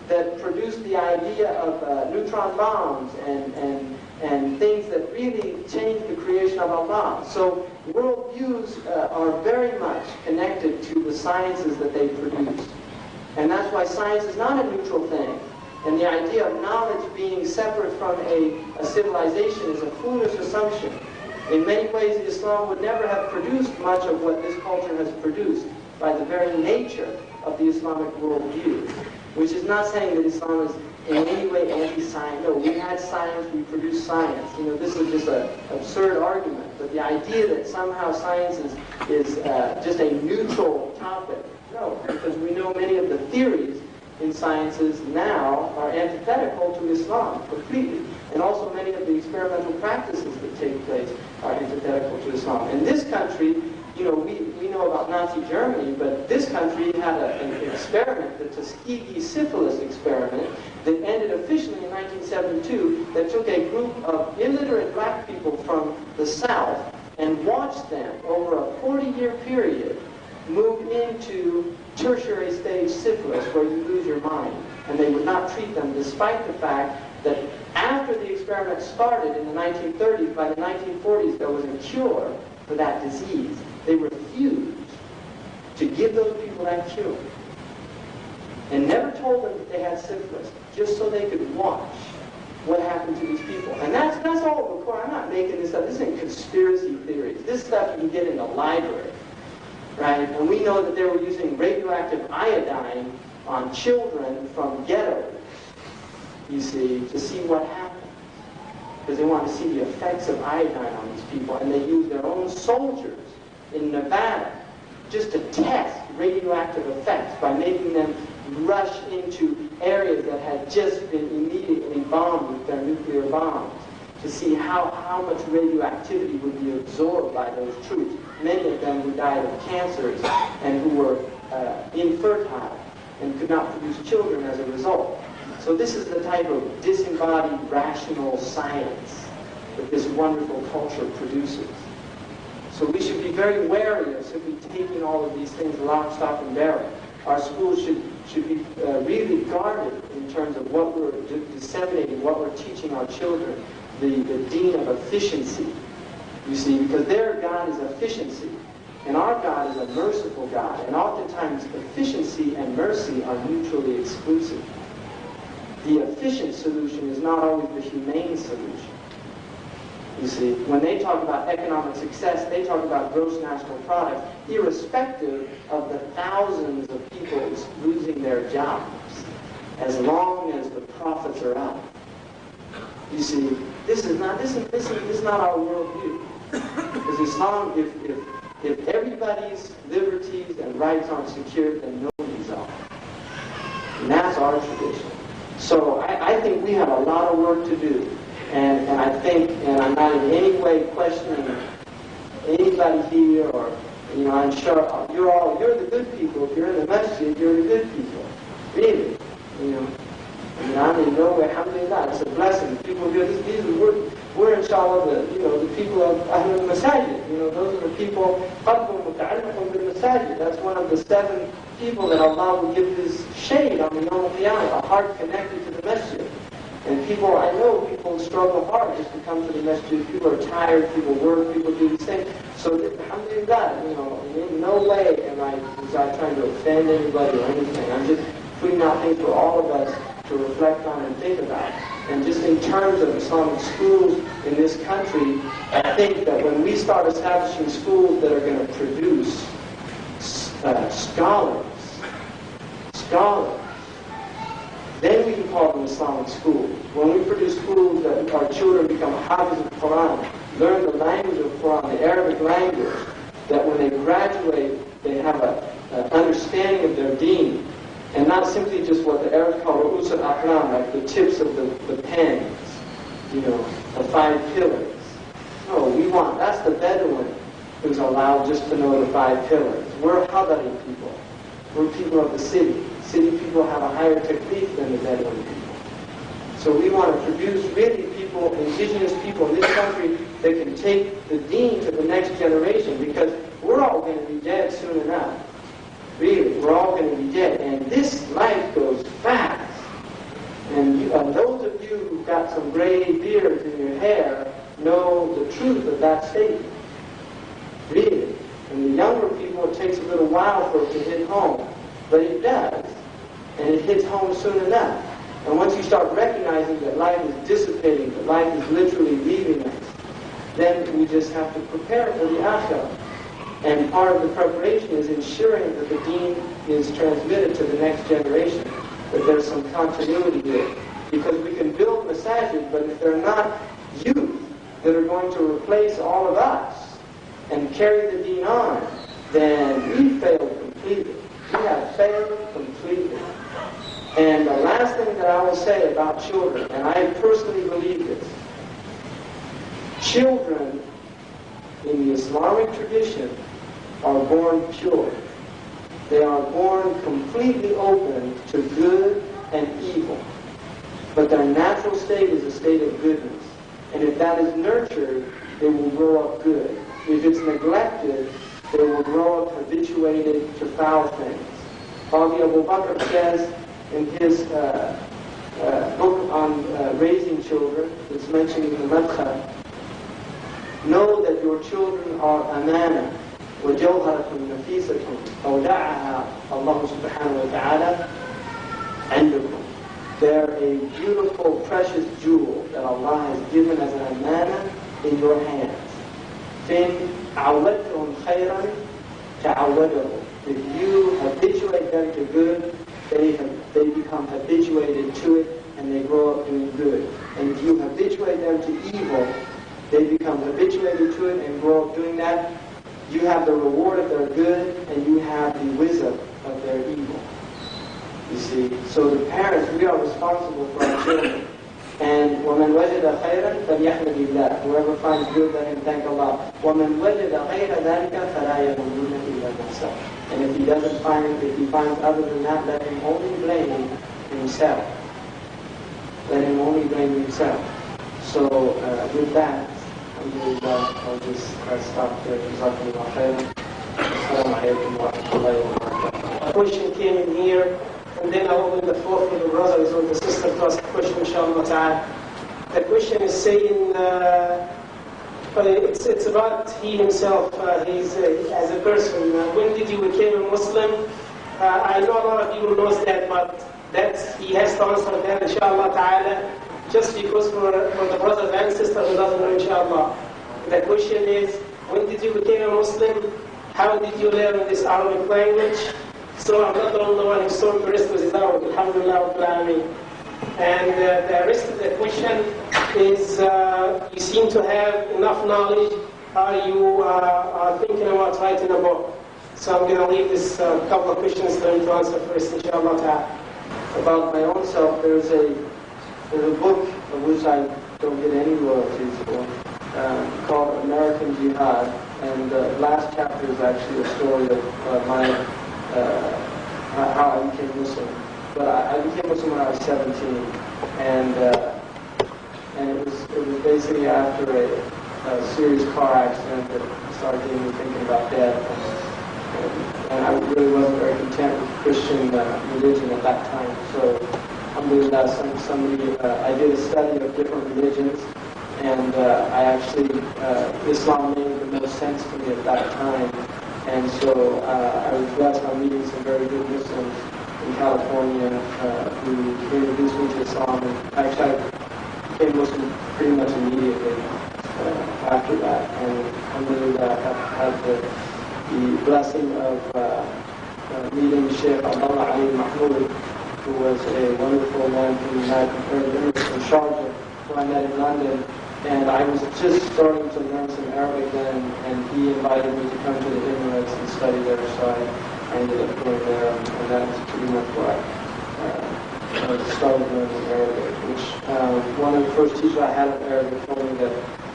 that produced the idea of neutron bombs and things that really changed the creation of Allah. So worldviews are very much connected to the sciences that they produce. And that's why science is not a neutral thing. And the idea of knowledge being separate from a civilization is a foolish assumption. In many ways, Islam would never have produced much of what this culture has produced by the very nature of the Islamic worldview. Which is not saying that Islam is in any way anti-science. No, we had science, we produced science. You know, this is just an absurd argument. But the idea that somehow science is just a neutral topic, no, because we know many of the theories in sciences now are antithetical to Islam completely. And also many of the experimental practices that take place are antithetical to Islam. In this country, you know, we know about Nazi Germany, but this country had an experiment, the Tuskegee syphilis experiment, that ended officially in 1972, that took a group of illiterate black people from the South and watched them over a 40-year period move into tertiary stage syphilis, where you lose your mind. And they would not treat them, despite the fact that after the experiment started in the 1930s, by the 1940s, there was a cure for that disease. They refused to give those people that cure. And never told them that they had syphilis, just so they could watch what happened to these people. And that's all the core. I'm not making this up. This isn't conspiracy theories. This stuff you can get in the library, right? And we know that they were using radioactive iodine on children from ghettos, you see, to see what happened. Because they wanted to see the effects of iodine on these people. And they used their own soldiers in Nevada just to test radioactive effects by making them rush into areas that had just been immediately bombed with their nuclear bombs to see how much radioactivity would be absorbed by those troops. Many of them who died of cancers and who were infertile and could not produce children as a result. So this is the type of disembodied rational science that this wonderful culture produces. So we should be very wary of simply taking all of these things lock, stock, and barrel. Our schools should be really guarded in terms of what we're disseminating, what we're teaching our children, the deen of efficiency, you see, because their God is efficiency, and our God is a merciful God, and oftentimes efficiency and mercy are mutually exclusive. The efficient solution is not always the humane solution. You see, when they talk about economic success, they talk about gross national product, irrespective of the thousands of people losing their jobs, as long as the profits are up. You see, this is not our worldview. Because Islam, if everybody's liberties and rights aren't secured, then nobody's are. And that's our tradition. So I think we have a lot of work to do. And I think, and I'm not in any way questioning anybody here, or, you know, I'm sure you're the good people. If you're in the masjid, you're the good people. Really. You know. I mean, I'm in no way, alhamdulillah, it's a blessing. People here, we're inshallah the people of Ahlul Masajid. You know, those are the people, that's one of the 7 people that Allah will give His shade on the Yawm al-Qiyamah, a heart connected to the masjid. And people, I know people struggle hard just to come to the masjid. People are tired, people work, people do these things. So, alhamdulillah, you know, in no way am I trying to offend anybody or anything. I'm just putting out things for all of us to reflect on and think about. And just in terms of Islamic schools in this country, I think that when we start establishing schools that are going to produce scholars, then we can call them Islamic schools. When we produce schools that our children become hafiz of the Quran, learn the language of the Quran, the Arabic language, that when they graduate, they have an understanding of their deen, and not simply just what the Arabs call ru'us al-aqlam, like the tips of the pens, you know, the 5 pillars. No, that's the Bedouin who's allowed just to know the 5 pillars. We're Hadari people. We're people of the city. City people have a higher taklif than the Bedouin people. So we want to produce really people, indigenous people in this country that can take the deen to the next generation, because we're all going to be dead soon enough. Really, we're all going to be dead. And this life goes fast. And those of you who've got some gray beards in your hair know the truth of that statement. Really. And the younger people, it takes a little while for it to hit home. But it does. And it hits home soon enough. And once you start recognizing that life is dissipating, that life is literally leaving us, then we just have to prepare for the akhirah. And part of the preparation is ensuring that the deen is transmitted to the next generation, that there's some continuity there. Because we can build masajid, but if they're not youth that are going to replace all of us and carry the deen on, then we failed completely. We have failed completely. And the last thing that I will say about children, and I personally believe this, children in the Islamic tradition are born pure. They are born completely open to good and evil. But their natural state is a state of goodness. And if that is nurtured, they will grow up good. If it's neglected, they will grow up habituated to foul things. Qadi Abu Bakr says in his book on raising children, it's mentioned in the Madkhal, know that your children are amana, وجوهرة نفيسة أودعها الله سبحانه وتعالى عندكم. They're a beautiful, precious jewel that Allah has given as an amana in your hands. فإن عودتهم خيرا تعودهم. If you habituate them to good, they become habituated to it, and they grow up doing good. And if you habituate them to evil, they become habituated to it and grow up doing that. You have the reward of their good, and you have the wisdom of their evil. You see, so the parents, we are responsible for our children. And وَمَنْ وَجَدَ خَيْرًا فَلْيَحْمِدِ اللَّهِ. Whoever finds good, let him thank Allah. وَمَنْ وَجَدَ غَيْرَ ذَلِكَ فَلَا يَلُومَنَّ إِلَّا نَفْسَهُ. And if he doesn't find it, if he finds other than that, let him only blame himself. Let him only blame himself. So with that, I'll just stop there. Jazakumullah khairan. Assalamu alaikum wa rahmatullahi wa barakatuh. A question came in here, and then I open the floor for the brothers or the sister to ask a question, inshallah ta'ala. The question is saying, it's about he himself, he's as a person. When did you become a Muslim? I know a lot of people knows that, but he has to answer that, inshallah ta'ala. just because for the brothers and sisters who doesn't know, inshallah. The question is, when did you become a Muslim? How did you learn this Arabic language? So I'm not the only one who's so impressed with his Arabic, alhamdulillah, rabbil alameen. And the rest of the question is, you seem to have enough knowledge. Are you are thinking about writing a book? So I'm going to leave this couple of questions for him to answer first, inshallah ta'ala. About my own self, there's a book of which I don't get any royalties for, called American Jihad, and the last chapter is actually a story of my how I became Muslim. But I became Muslim when I was 17, and it was basically after a serious car accident that started getting me thinking about death. And I really wasn't very content with Christian religion at that time. So, alhamdulillah, I did a study of different religions, and I actually, Islam made the most sense to me at that time. And so I was blessed by meeting some very good Muslims in California who introduced me to Islam. And actually, I became Muslim pretty much immediately after that. And alhamdulillah, I had the blessing of meeting Sheikh Abdullah Ali Mahmoud, who was a wonderful man from the United Arab Emirates from Sharjah, who I met in London. And I was just starting to learn some Arabic then, and he invited me to come to the Emirates and study there, so I ended up going there, and that's pretty much where I started learning Arabic, which one of the first teachers I had of Arabic told me that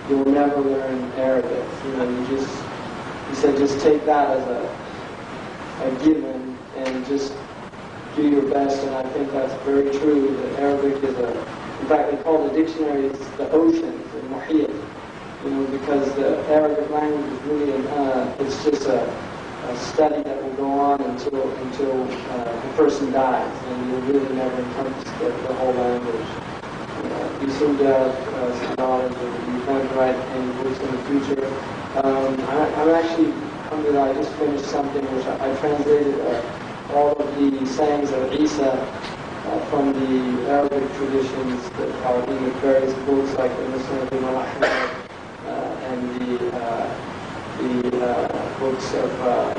you'll never learn Arabic. He said just take that as a given and just do your best, and I think that's very true, that Arabic is in fact they call the dictionaries the oceans, the muhit, because the Arabic language is really, it's just a study that will go on until the person dies, and you'll really never encompass the whole language. You seem to have some knowledge of you plan to write any books in the future. I'm actually, alhamdulillah, I just finished something which I translated all of the sayings of Isa from the Arabic traditions that are in the various books like the Muslim of Imam Ahmad and the books of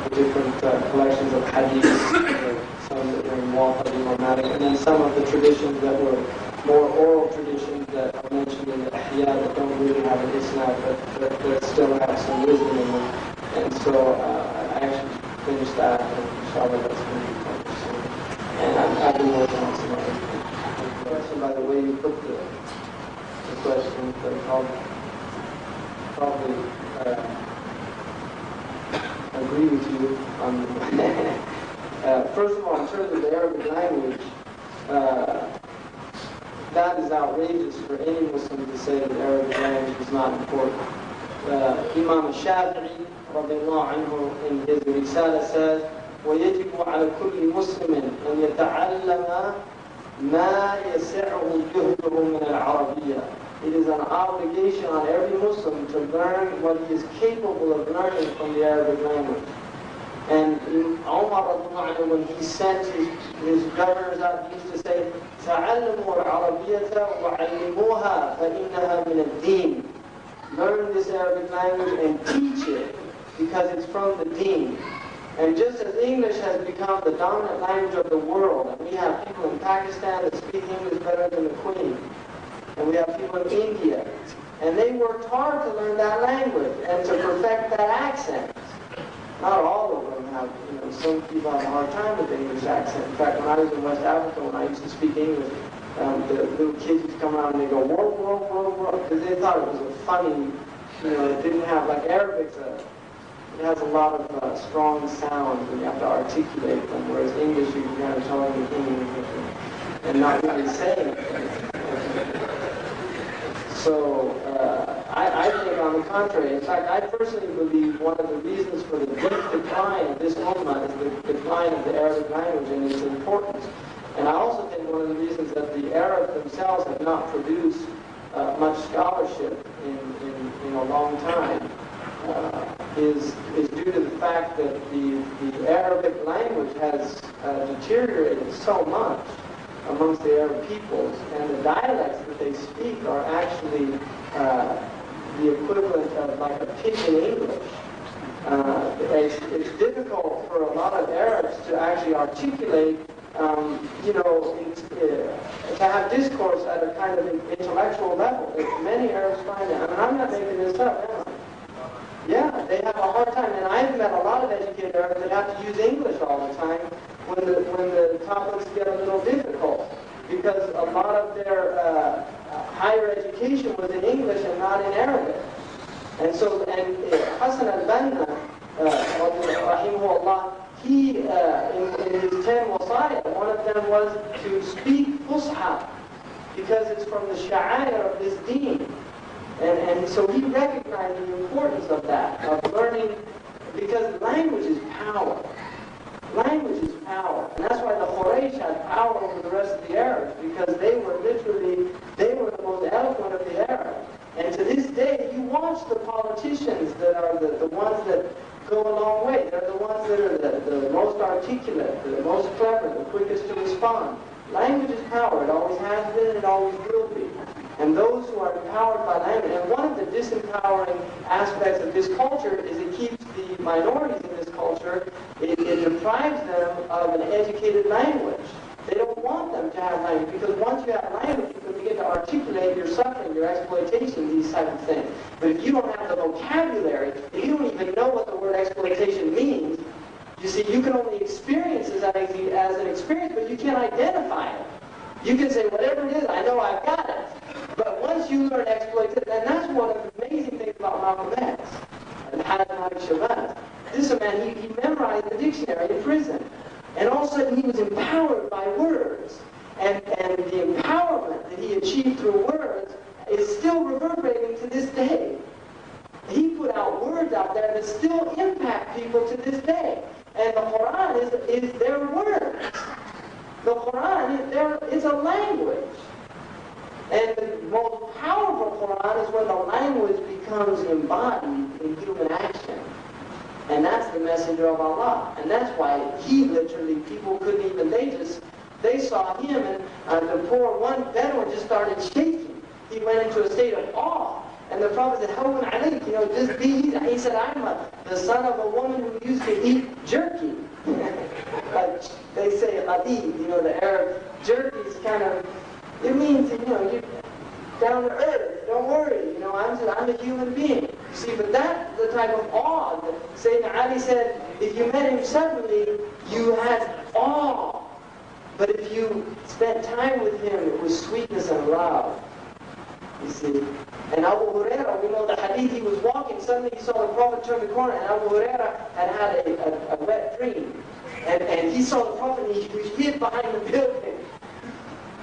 the different collections of hadiths, some that were in Muwatta Imam Malik, and then some of the traditions that were more oral traditions that are mentioned in the Ihya that don't really have an isnad, but that still have some wisdom in them. And so I actually finished that, and inshallah that's going to be published soon. And I've been working on some other question, by the way you put the question, but I'll probably agree with you on first of all, in terms of the Arabic language, that is outrageous for any Muslim to say that Arabic language is not important. Imam al-Shafi'i, radiallahu anhu, in his Risala says, وَيَجِبُ عَلَى كُلِّ مُسْلِمٍ أَنْ يَتَعَلَّمَ مَا يَسِعُهُ جُهْدُهُ مِنَ الْعَرَبِيَّةِ. It is an obligation on every Muslim to learn what he is capable of learning from the Arabic language. And Umar, when he sent his governors out, he used to say, تَعَلَّمُوا الْعَرَبِيَّةَ وَعَلِّمُوهَا فَإِنَّهَا مِنَ الدِّينِ. Learn this Arabic language and teach it because it's from the deen. And just as English has become the dominant language of the world, and we have people in Pakistan that speak English better than the Queen, and we have people in India, and they worked hard to learn that language and to perfect that accent. Not all of them have, some people have a hard time with the English accent. In fact, when I was in West Africa, when I used to speak English, the little kids used to come around and they go, whoa, whoa, whoa, whoa, because they thought it was a funny, it didn't have, like Arabic, it has a lot of strong sounds and you have to articulate them, whereas English, you can kind of tell anything and not really say anything. So, I think on the contrary, in fact, I personally believe one of the reasons for the deep decline of this ummah is the decline of the Arabic language and its importance. And I also think one of the reasons that the Arabs themselves have not produced much scholarship in a long time is due to the fact that the Arabic language has deteriorated so much. amongst the Arab peoples, and the dialects that they speak are actually the equivalent of like a pidgin English. It's difficult for a lot of Arabs to actually articulate, to have discourse at a kind of intellectual level. Many Arabs find that. I mean, I'm not making this up, am I? Yeah, they have a hard time, and I've met a lot of educated Arabs that have to use English all the time when the topics get a little difficult, because a lot of their higher education was in English and not in Arabic. And so, Hassan al-Banna, rahimahullah, he, in his 10 wasaya, one of them was to speak Fusha, because it's from the sha'air of this deen. And so he recognized the importance of that, of learning, because language is power. Language is power. And that's why the Quraysh had power over the rest of the Arabs, because they were the most eloquent of the Arabs. And to this day, you watch the politicians that are the ones that go a long way. They're the ones that are the most articulate, the most clever, the quickest to respond. Language is power. It always has been, and it always will be. And those who are empowered by language, and one of the disempowering aspects of this culture is it keeps the minorities in this culture, it deprives them of an educated language. They don't want them to have language, because once you have language, you can begin to articulate your suffering, your exploitation, these type of things. But if you don't have the vocabulary, if you don't even know what the word exploitation means, you see, you can only experience it as an experience, but you can't identify it. You can say, whatever it is, I know I've got it. But once you learn exploitation, and that's one of the amazing things about Malcolm X, and Hassan Shabazz. This is a man, he memorized the dictionary in prison. And all of a sudden he was empowered by words. And the empowerment that he achieved through words is still reverberating to this day. He put out words out there that still impact people to this day. And the Quran is their words. The Quran is a language. And the most powerful Quran is when the language becomes embodied in human action. And that's the messenger of Allah. And that's why he literally, people couldn't even, they saw him, and the poor one Bedouin just started shaking. He went into a state of awe. And the Prophet said, Hawwan alayk, just be easy. He said, I'm the son of a woman who used to eat jerky. Like they say, hadid, the Arab jerky is kind of, it means, you're down to earth, don't worry, I'm a human being. See, but that's the type of awe that Sayyidina Ali said, if you met him suddenly, you had awe. But if you spent time with him, it was sweetness and love. You see. And Abu Huraira, we know the hadith, he was walking, suddenly he saw the Prophet turn the corner, and Abu Huraira had a wet dream. And he saw the Prophet, and he was hid behind the building.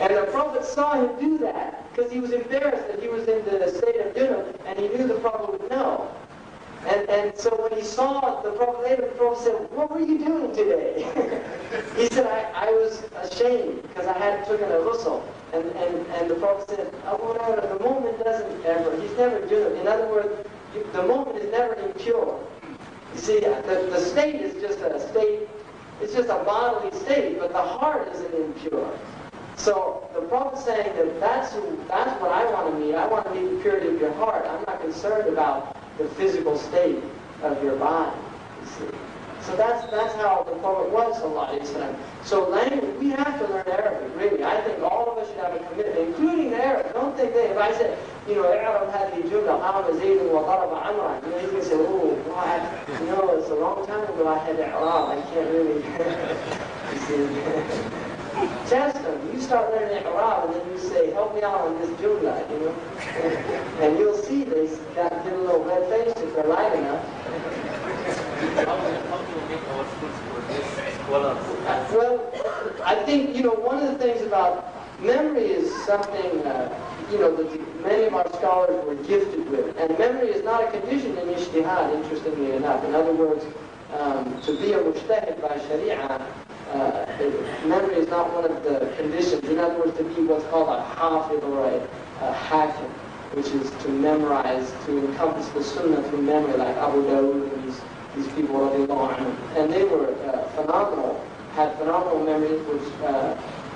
And the Prophet saw him do that, because he was embarrassed that he was in the state of junub, and he knew the Prophet would know. And so when he saw the Prophet later, the Prophet said, what were you doing today? He said, I was ashamed, because I hadn't taken a ghusl. And the Prophet said, Abu Hurairah, the moment doesn't ever, he's never junub. In other words, the moment is never impure. You see, the state is just a state, it's just a bodily state, but the heart isn't impure. So the Prophet's saying that that's what I want to meet. I want to meet the purity of your heart. I'm not concerned about the physical state of your body. You see. So that's how the Prophet was, sallallahu alaihi wasallam. So language, we have to learn Arabic, really. I think all of us should have a commitment, including the Arabs. Don't think that if I said, Arab had the jumla, qama zaydun wa daraba amran, he's going to say, oh, God, it's a long time ago I had Arab. I can't really, you see. Test them. You start learning Arab and then you say, help me out on this jumla, And you'll see they get a little red faced if they're light enough. How do you make our schools for this scholars? Well, I think, one of the things about memory is something, that many of our scholars were gifted with. And memory is not a condition in ijtihad, interestingly enough. In other words, to be a mujtahid by sharia, memory is not one of the conditions. In other words, to be what's called a hafid or a hakim, which is to memorize, to encompass the sunnah through memory, like Abu Dawud and these people, and they were phenomenal, had phenomenal memories, which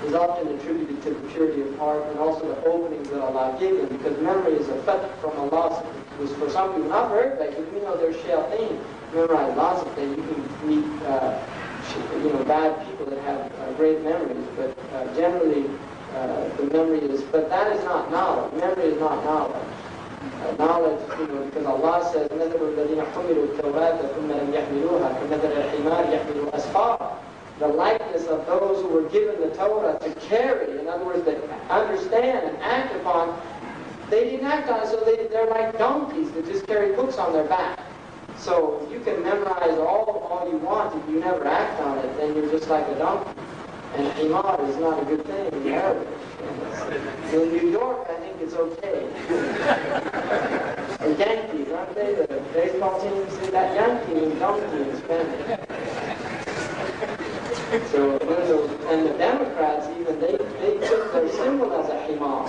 is often attributed to the purity of heart and also the openings that Allah gave them, because memory is a fath from Allah. It was for some people, not for everybody, because we know there's shayateen. Memorize lots of things. You can meet bad people that have great memories, but generally the memory is, but that is not knowledge. Memory is not knowledge. Knowledge, because Allah says, مَثَلُ الَّذِينَ حُمِلُوا التَّوْرَاةَ ثُمَّ لَمْ يَحْمِلُوهَا كَمَثَلِ الْحِمَارِ يَحْمِلُ أَسْفَارًا. The likeness of those who were given the Torah to carry, in other words, that understand and act upon, they didn't act on it, so they're like donkeys that just carry books on their back. So you can memorize all you want. If you never act on it, then you're just like a donkey. And himar is not a good thing in Arabic. In New York, I think it's okay. The Yankees, aren't they? The baseball team, say that Yankee means donkey in Spanish. So, and the Democrats even, they took their symbol as a himar.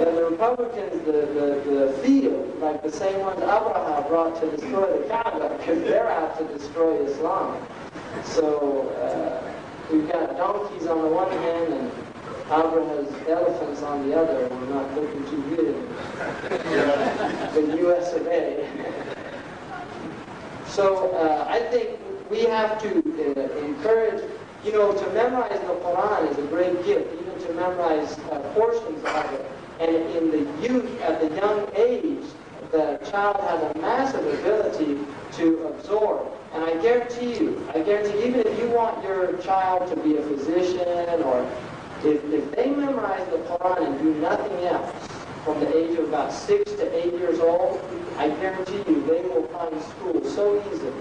And the Republicans, the field, like the same ones Abraham brought to destroy the Kaaba, because they're out to destroy Islam. So we've got donkeys on the one hand and Abraham's elephants on the other. We're not looking too good. The US of A. So I think we have to encourage, to memorize the Quran is a great gift, even to memorize portions of it. And in the youth, at the young age, the child has a massive ability to absorb. And I guarantee you, even if you want your child to be a physician, or if they memorize the Quran and do nothing else from the age of about 6 to 8 years old, I guarantee you they will find school so easily.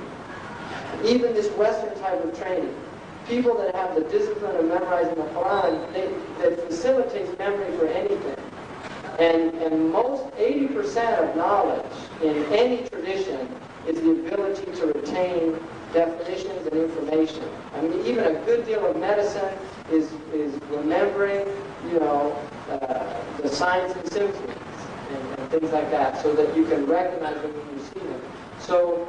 Even this Western type of training, people that have the discipline of memorizing the Quran, that facilitates memory for anything. And most 80% of knowledge in any tradition is the ability to retain definitions and information. I mean, even a good deal of medicine is remembering, the signs and symptoms and things like that, so that you can recognize them when you see them. So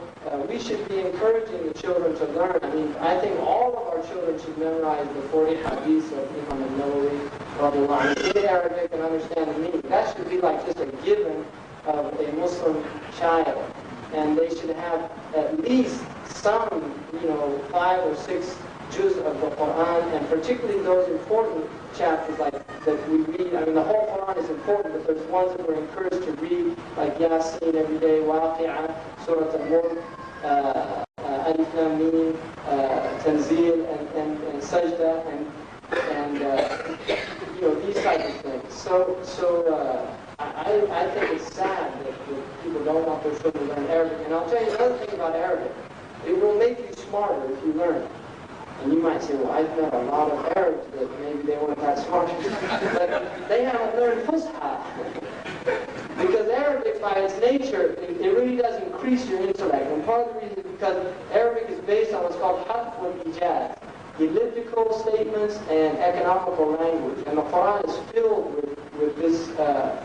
we should be encouraging the children to learn. I mean, I think all of our children should memorize the 40 hadiths of Imam al-Nawawi, in Arabic and understand the meaning. That should be like just a given of a Muslim child. And they should have at least some, 5 or 6 juz of the Quran, and particularly those important chapters like that we read. I mean, the whole Quran is important, but there's ones that we're encouraged to read, like Yasin every day, Waqi'ah, Surah Al-Mulk, Alif Lam Mim, Tanzil, and Sajda, and these types of things. So I think it's sad that people don't want their children to learn Arabic. And I'll tell you another thing about Arabic. It will make you smarter if you learn it. And you might say, well, I've met a lot of Arabs that maybe they weren't that smart. But they haven't learned Fusha. Because Arabic, by its nature, it really does increase your intellect. And part of the reason is because Arabic is based on what's called harf wal ijaz, elliptical statements and economical language. And the Quran is filled with this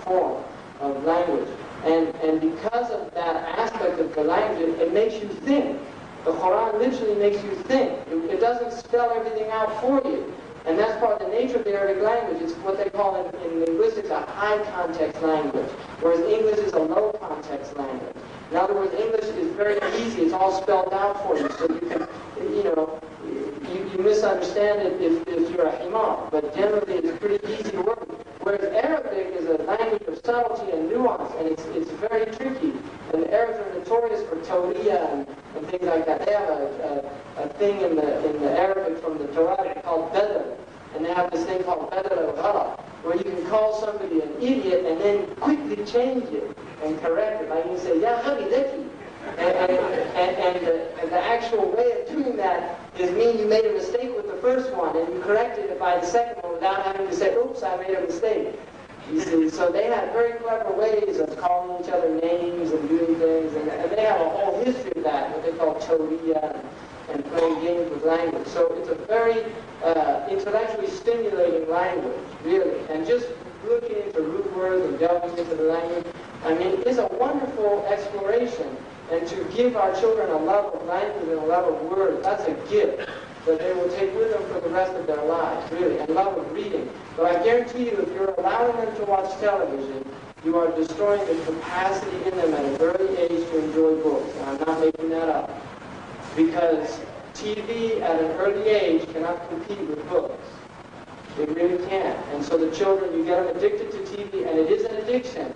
form of language. And because of that aspect of the language, it makes you think. The Quran literally makes you think. It doesn't spell everything out for you. And that's part of the nature of the Arabic language. It's what they call in linguistics a high context language, whereas English is a low context language. In other words, English is very easy. It's all spelled out for you. So you can, you misunderstand it if you're a himar. But generally, it's pretty easy to work with. Whereas Arabic is a language of subtlety and nuance, and it's very tricky. And the Arabs are notorious for tawriya and things like that. They have a thing in the Arabic from the Torah called badr, and they have this thing called badr al-ghala, where you can call somebody an idiot and then quickly change it and correct it. Like you say, ya habidaki. And the actual way of doing that is mean you made a mistake with the first one and you corrected it by the second one without having to say, oops, I made a mistake. You see, so they had very clever ways of calling each other names and doing things, and they have a whole history of that, what they call tawriya, and playing games with language. So it's a very intellectually stimulating language, really. And just looking into root words and delving into the language, I mean, it's a wonderful exploration. And to give our children a love of language and a love of words, that's a gift that they will take with them rest of their lives, really, and love of reading. But I guarantee you, if you're allowing them to watch television, you are destroying the capacity in them at an early age to enjoy books. And I'm not making that up. Because TV at an early age cannot compete with books. They really can't. And so the children, you get them addicted to TV, and it is an addiction.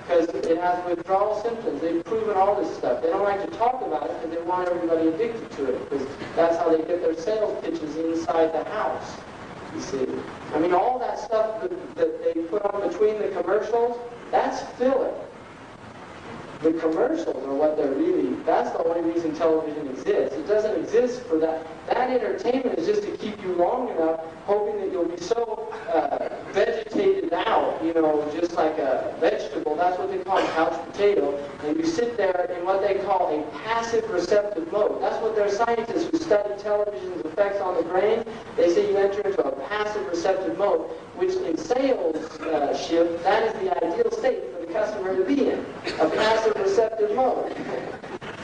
Because it has withdrawal symptoms. They've proven all this stuff. They don't like to talk about it because they want everybody addicted to it. Because that's how they get their sales pitches inside the house. You see. I mean, all that stuff that they put on between the commercials, that's filler. The commercials are what they're really, that's the only reason television exists. It doesn't exist for that. That entertainment is just to keep you long enough, hoping that you'll be so vegetated out, you know, just like a vegetable. That's what they call a couch potato. And you sit there in what they call a passive receptive mode. That's what their scientists who study television's effects on the brain, they say you enter into a passive receptive mode, which in sales shift, that is the ideal state for the customer to be in, a passive receptive mode.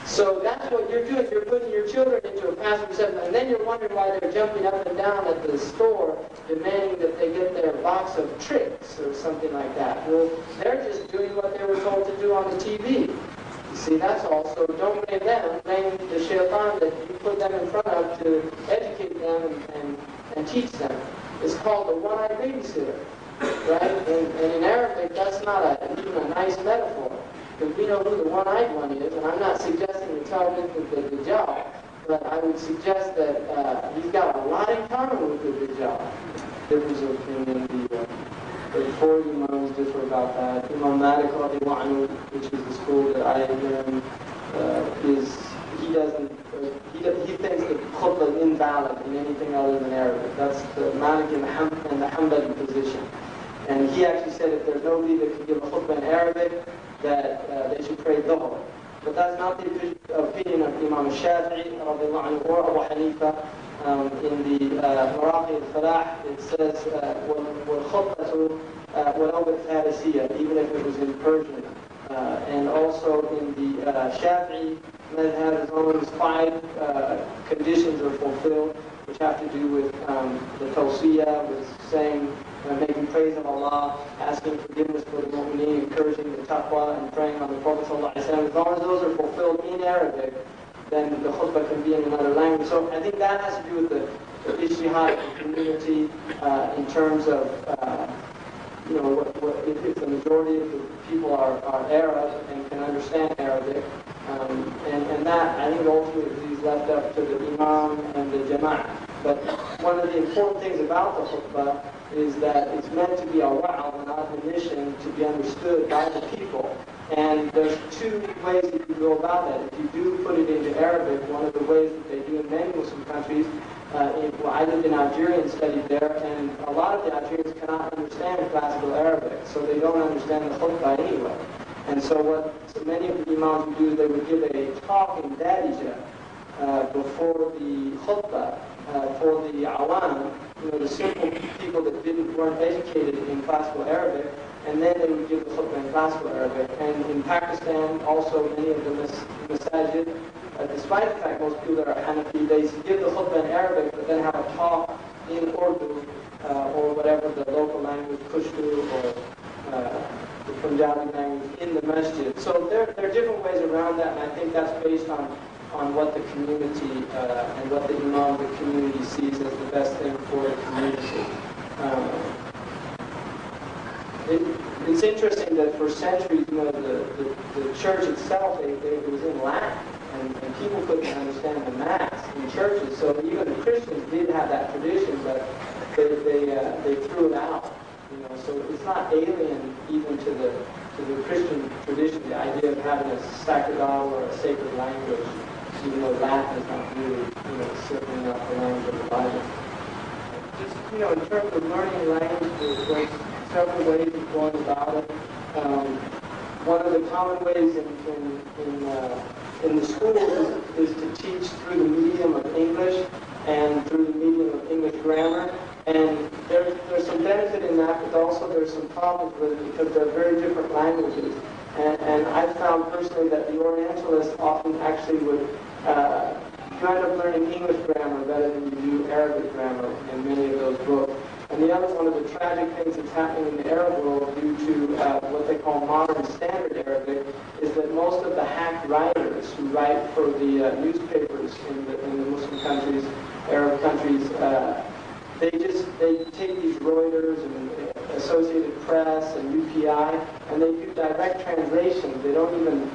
So that's what you're doing. You're putting your children into a passive receptive mode, and then you're wondering why they're jumping up and down at the store demanding that they get their box of tricks or something like that. Well, they're just doing what they were told to do on the TV. You see, that's all. So don't blame them. Blame the shaitan that you put them in front of to educate them and teach them. It's called the one-eyed babysitter, right? And in Arabic, that's not even a nice metaphor. Because we know who the one-eyed one is, and I'm not suggesting the television is the Dajjal, but I would suggest that he's got a lot in common with the Dajjal. Difference of opinion. The four imams differ about that. Imam Malik, which is the school that I am in, he thinks that khutbah is invalid in anything other than Arabic. That's the Malik and the Hanbali position. And he actually said if there's nobody that can give a khutbah in Arabic, that they should pray dhuhr. But that's not the opinion of Imam Shafi'i or Abu Hanifa. In the Maraqi al-Falah, it says, وَالْخُطْبَةُ وَلَوْ بِالْفَارِسِيَّةِ, even if it was in Persian. And also in the Shafi'i madhab, as long as 5 conditions are fulfilled, which have to do with the tawsiyah, with saying, making praise of Allah, asking forgiveness for the mu'mineen, encouraging the taqwa, and praying on the Prophet ﷺ. As long as those are fulfilled in Arabic, then the khutbah can be in another language. So I think that has to do with the ijtihad of the community in terms of, if the majority of the people are Arab and can understand Arabic, and that, I think, ultimately is left up to the imam and the jama'ah. But one of the important things about the khutbah is that it's meant to be a wa'al, an admonition, to be understood by the people. And there's 2 ways that you go about that. If you do put it into Arabic, one of the ways that they do in many Muslim countries, I lived in Algeria and studied there, and a lot of the Algerians cannot understand classical Arabic, so they don't understand the khutbah anyway. And so what many of the imams would do is they would give a talk in Darija before the khutbah for the awam, the simple people that weren't educated in classical Arabic, and then they would give the khutbah in classical Arabic. And in Pakistan, also many of the masajid, despite the fact most people that are Hanafi, they give the khutbah in Arabic, but then have a talk in Urdu, or whatever the local language, Pushtu, or the Punjabi language, in the masjid. So there are different ways around that, and I think that's based on what the community and what the imam of the community sees as the best thing for the community. It's interesting that for centuries, the church itself, it was in Latin, and people couldn't understand the Mass in churches. So even the Christians did have that tradition, but they threw it out. So it's not alien even to the Christian tradition, the idea of having a sacerdotal or a sacred language, even though Latin is not really, certainly not the language of the Bible. Just, in terms of learning language, there's several ways of going about it. One of the common ways in the schools is to teach through the medium of English and through the medium of English grammar. And there's some benefit in that, but also there's some problems with it because they're very different languages. And I've found personally that the Orientalists often actually would you end up learning English grammar better than you do Arabic grammar in many of those books. And the other one of the tragic things that's happening in the Arab world due to what they call modern standard Arabic is that most of the hack writers who write for the newspapers in the Muslim countries, Arab countries, they take these Reuters and Associated Press and UPI and they do direct translations. They don't even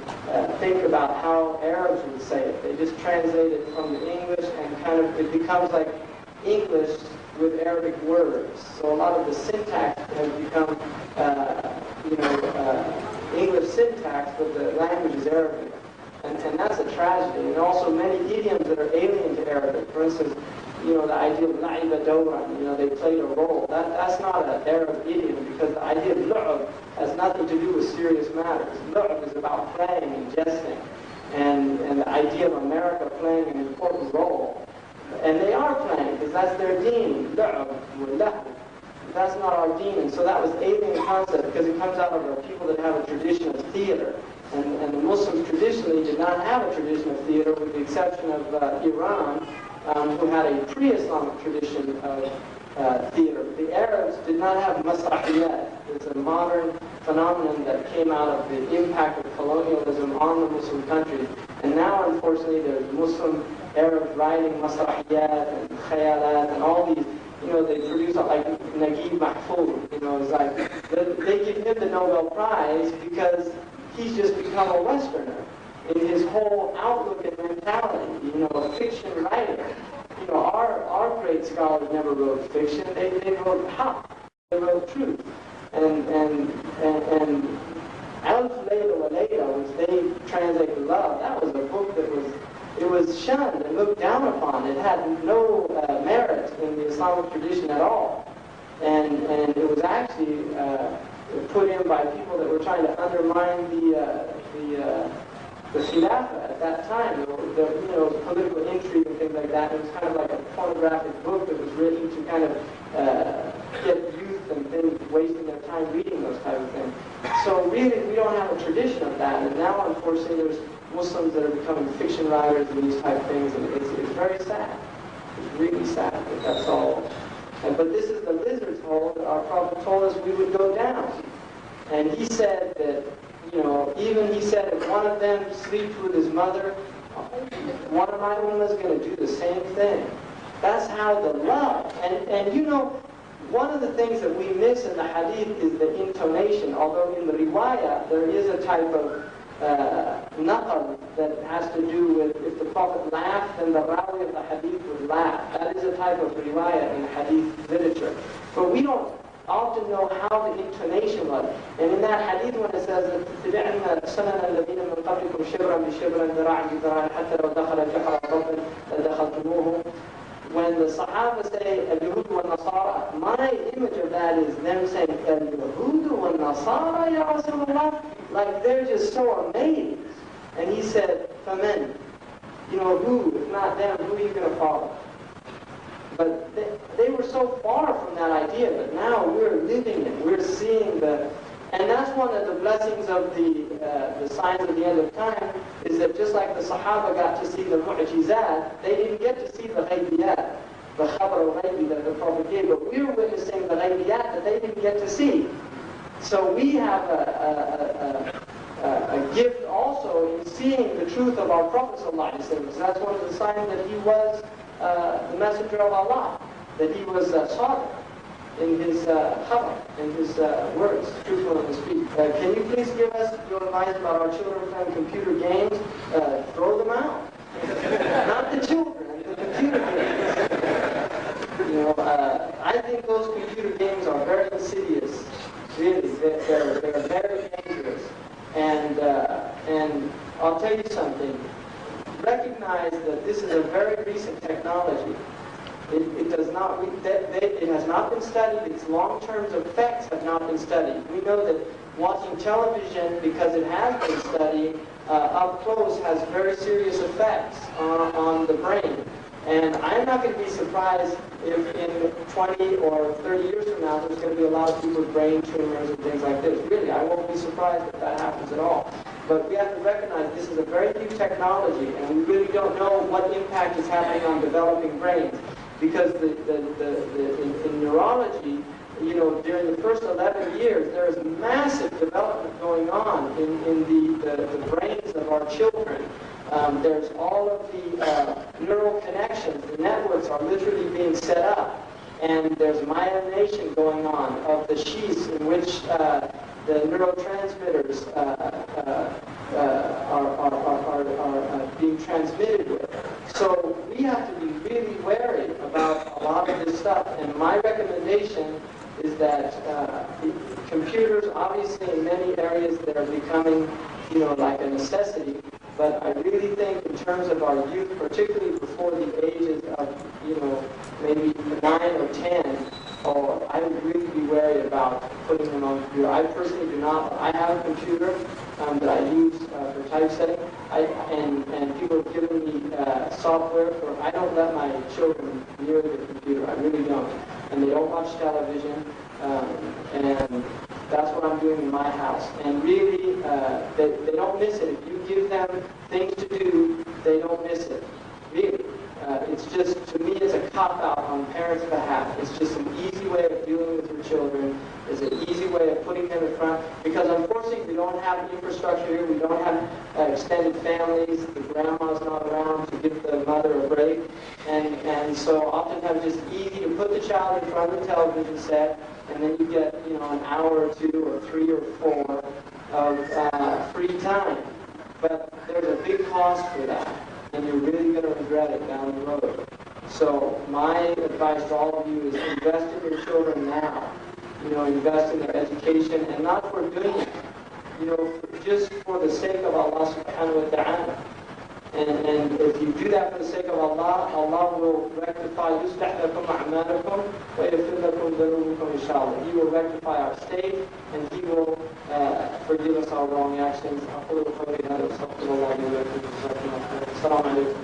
think about how Arabs would say it. They just translate it from the English and kind of it becomes like English with Arabic words. So a lot of the syntax has become, English syntax, but the language is Arabic. And that's a tragedy. And also many idioms that are alien to Arabic. For instance, the idea of la'iba dawran, they played a role. That's not an Arab idiom because the idea of lu'ab has nothing to do with serious matters. Lu'ab is about playing and jesting. And the idea of America playing an important role. And they are playing, because that's their deen, lu'ab wa lahu. That's not our deen, and so that was alien concept, because it comes out of a people that have a tradition of theater. And the Muslims traditionally did not have a tradition of theater, with the exception of Iran, who had a pre-Islamic tradition of theater. The Arabs did not have masrahiyat. It's a modern phenomenon that came out of the impact of colonialism on the Muslim countries. And now, unfortunately, there's Muslim Arabs writing masrahiyat and khayalat and all these, they produce like Naguib Mahfouz, it's like, they give him the Nobel Prize because he's just become a Westerner in his whole outlook and mentality, a fiction writer. Our great scholars never wrote fiction, they wrote haqq, they wrote truth. And Alf Layla wa Layla, which they translated love, that was a book that was shunned and looked down upon. It had no merit in the Islamic tradition at all. And it was actually put in by people that were trying to undermine the Khilafah at that time. The political intrigue and things like that. It was kind of like a pornographic book that was written to kind of get youth and things wasting their time reading those type of things. So really, we don't have a tradition of that. And now, unfortunately, there's Muslims that are becoming fiction writers and these type of things, and it's very sad. It's really sad that that's all. But this is the lizard's hole that our Prophet told us we would go down. And he said that, even he said if one of them sleeps with his mother, one of my ummah is going to do the same thing. That's how the love. And one of the things that we miss in the hadith is the intonation, although in the riwayah there is a type of naqal that has to do with if the Prophet laughed, then the rawi of the hadith would laugh. That is a type of riwayah in hadith literature. But we don't often know how the intonation was. And in that hadith when it says تَتَّبِعْنَا سَنَنَ الَّذِينَ مِنْ قَبْلِكُمْ شِبْرًا بِشِبْرًا ذِرَاعًا بِذِرَاعٍ حَتَّى لَوْ دَخَلَ جُحْرَ ضَبٍّ لَدَخَلْتُمُوهُ. When the Sahaba say al-Yahud wa Nasara, my image of that is them saying al-Yahud wa Nasara ya Rasulullah, like they're just so amazed. And he said, فَمَنْ, who, if not them, who are you going to follow? But they were so far from that idea, but now we're living it, we're seeing and that's one of the blessings of the signs of the end of time, is that just like the Sahaba got to see the mu'jizat, they didn't get to see the ghaybiyat, the khabar al-ghaybi that the Prophet gave, but we're witnessing the ghaybiyat that they didn't get to see. So we have a gift also in seeing the truth of our Prophet ﷺ. So that's one of the signs that he was the messenger of Allah, that he was sadiq in his khabar, in his words, truthful in his speech. Can you please give us your advice about our children playing computer games? Throw them out. Not the children, the computer games. I think those computer games are very insidious. Really, they're very dangerous. And I'll tell you something. Recognize that this is a very recent technology. It has not been studied. Its long-term effects have not been studied. We know that watching television, because it has been studied up close, has very serious effects on the brain. And I'm not going to be surprised if in 20 or 30 years from now there's going to be a lot of people with brain tumors and things like this. Really, I won't be surprised if that happens at all. But we have to recognize this is a very new technology, and we really don't know what impact is happening on developing brains. Because in neurology, you know, during the first 11 years, there is massive development going on in the brains of our children. There's all of the neural connections, the networks are literally being set up. And there's myelination going on of the sheaths in which the neurotransmitters are being transmitted with. So we have to be really wary about a lot of this stuff. And my recommendation is that computers, obviously in many areas, they're becoming, you know, like a necessity. But I really think in terms of our youth, particularly before the ages of, you know, maybe 9 or 10, I would really be wary about putting them on a computer. I personally do not. I have a computer that I use for typesetting, and people have given me software for. I don't let my children near the computer. I really don't. And they don't watch television, and that's what I'm doing in my house. And really, they don't miss it. If you give them things to do, they don't miss it. Really. It's just, to me, it's a cop-out on parents' behalf. It's just an easy way of dealing with your children. It's an easy way of putting them in front. Because unfortunately, we don't have infrastructure here. We don't have extended families. The grandma's not around to give the mother a break. And so oftentimes it's easy to put the child in front of the television set, and then you get, you know, an hour or 2 or 3 or 4 of free time. But there's a big cost for that, and you're really going to regret it down the road. So my advice to all of you is invest in your children now. You know, invest in their education, and not for dunya, you know, just for the sake of Allah subhanahu wa ta'ala. And if you do that for the sake of Allah, Allah will rectify يُصْلِحْ لَكُمْ أَعْمَالَكُمْ وَيَغْفِرْ لَكُمْ ذُنُوبَكُمْ إِنْ شَاء Allah. He will rectify our state, and He will forgive us our wrong actions. أقول قولي هذا وأستغفر الله لي ولكم. السلام عليكم.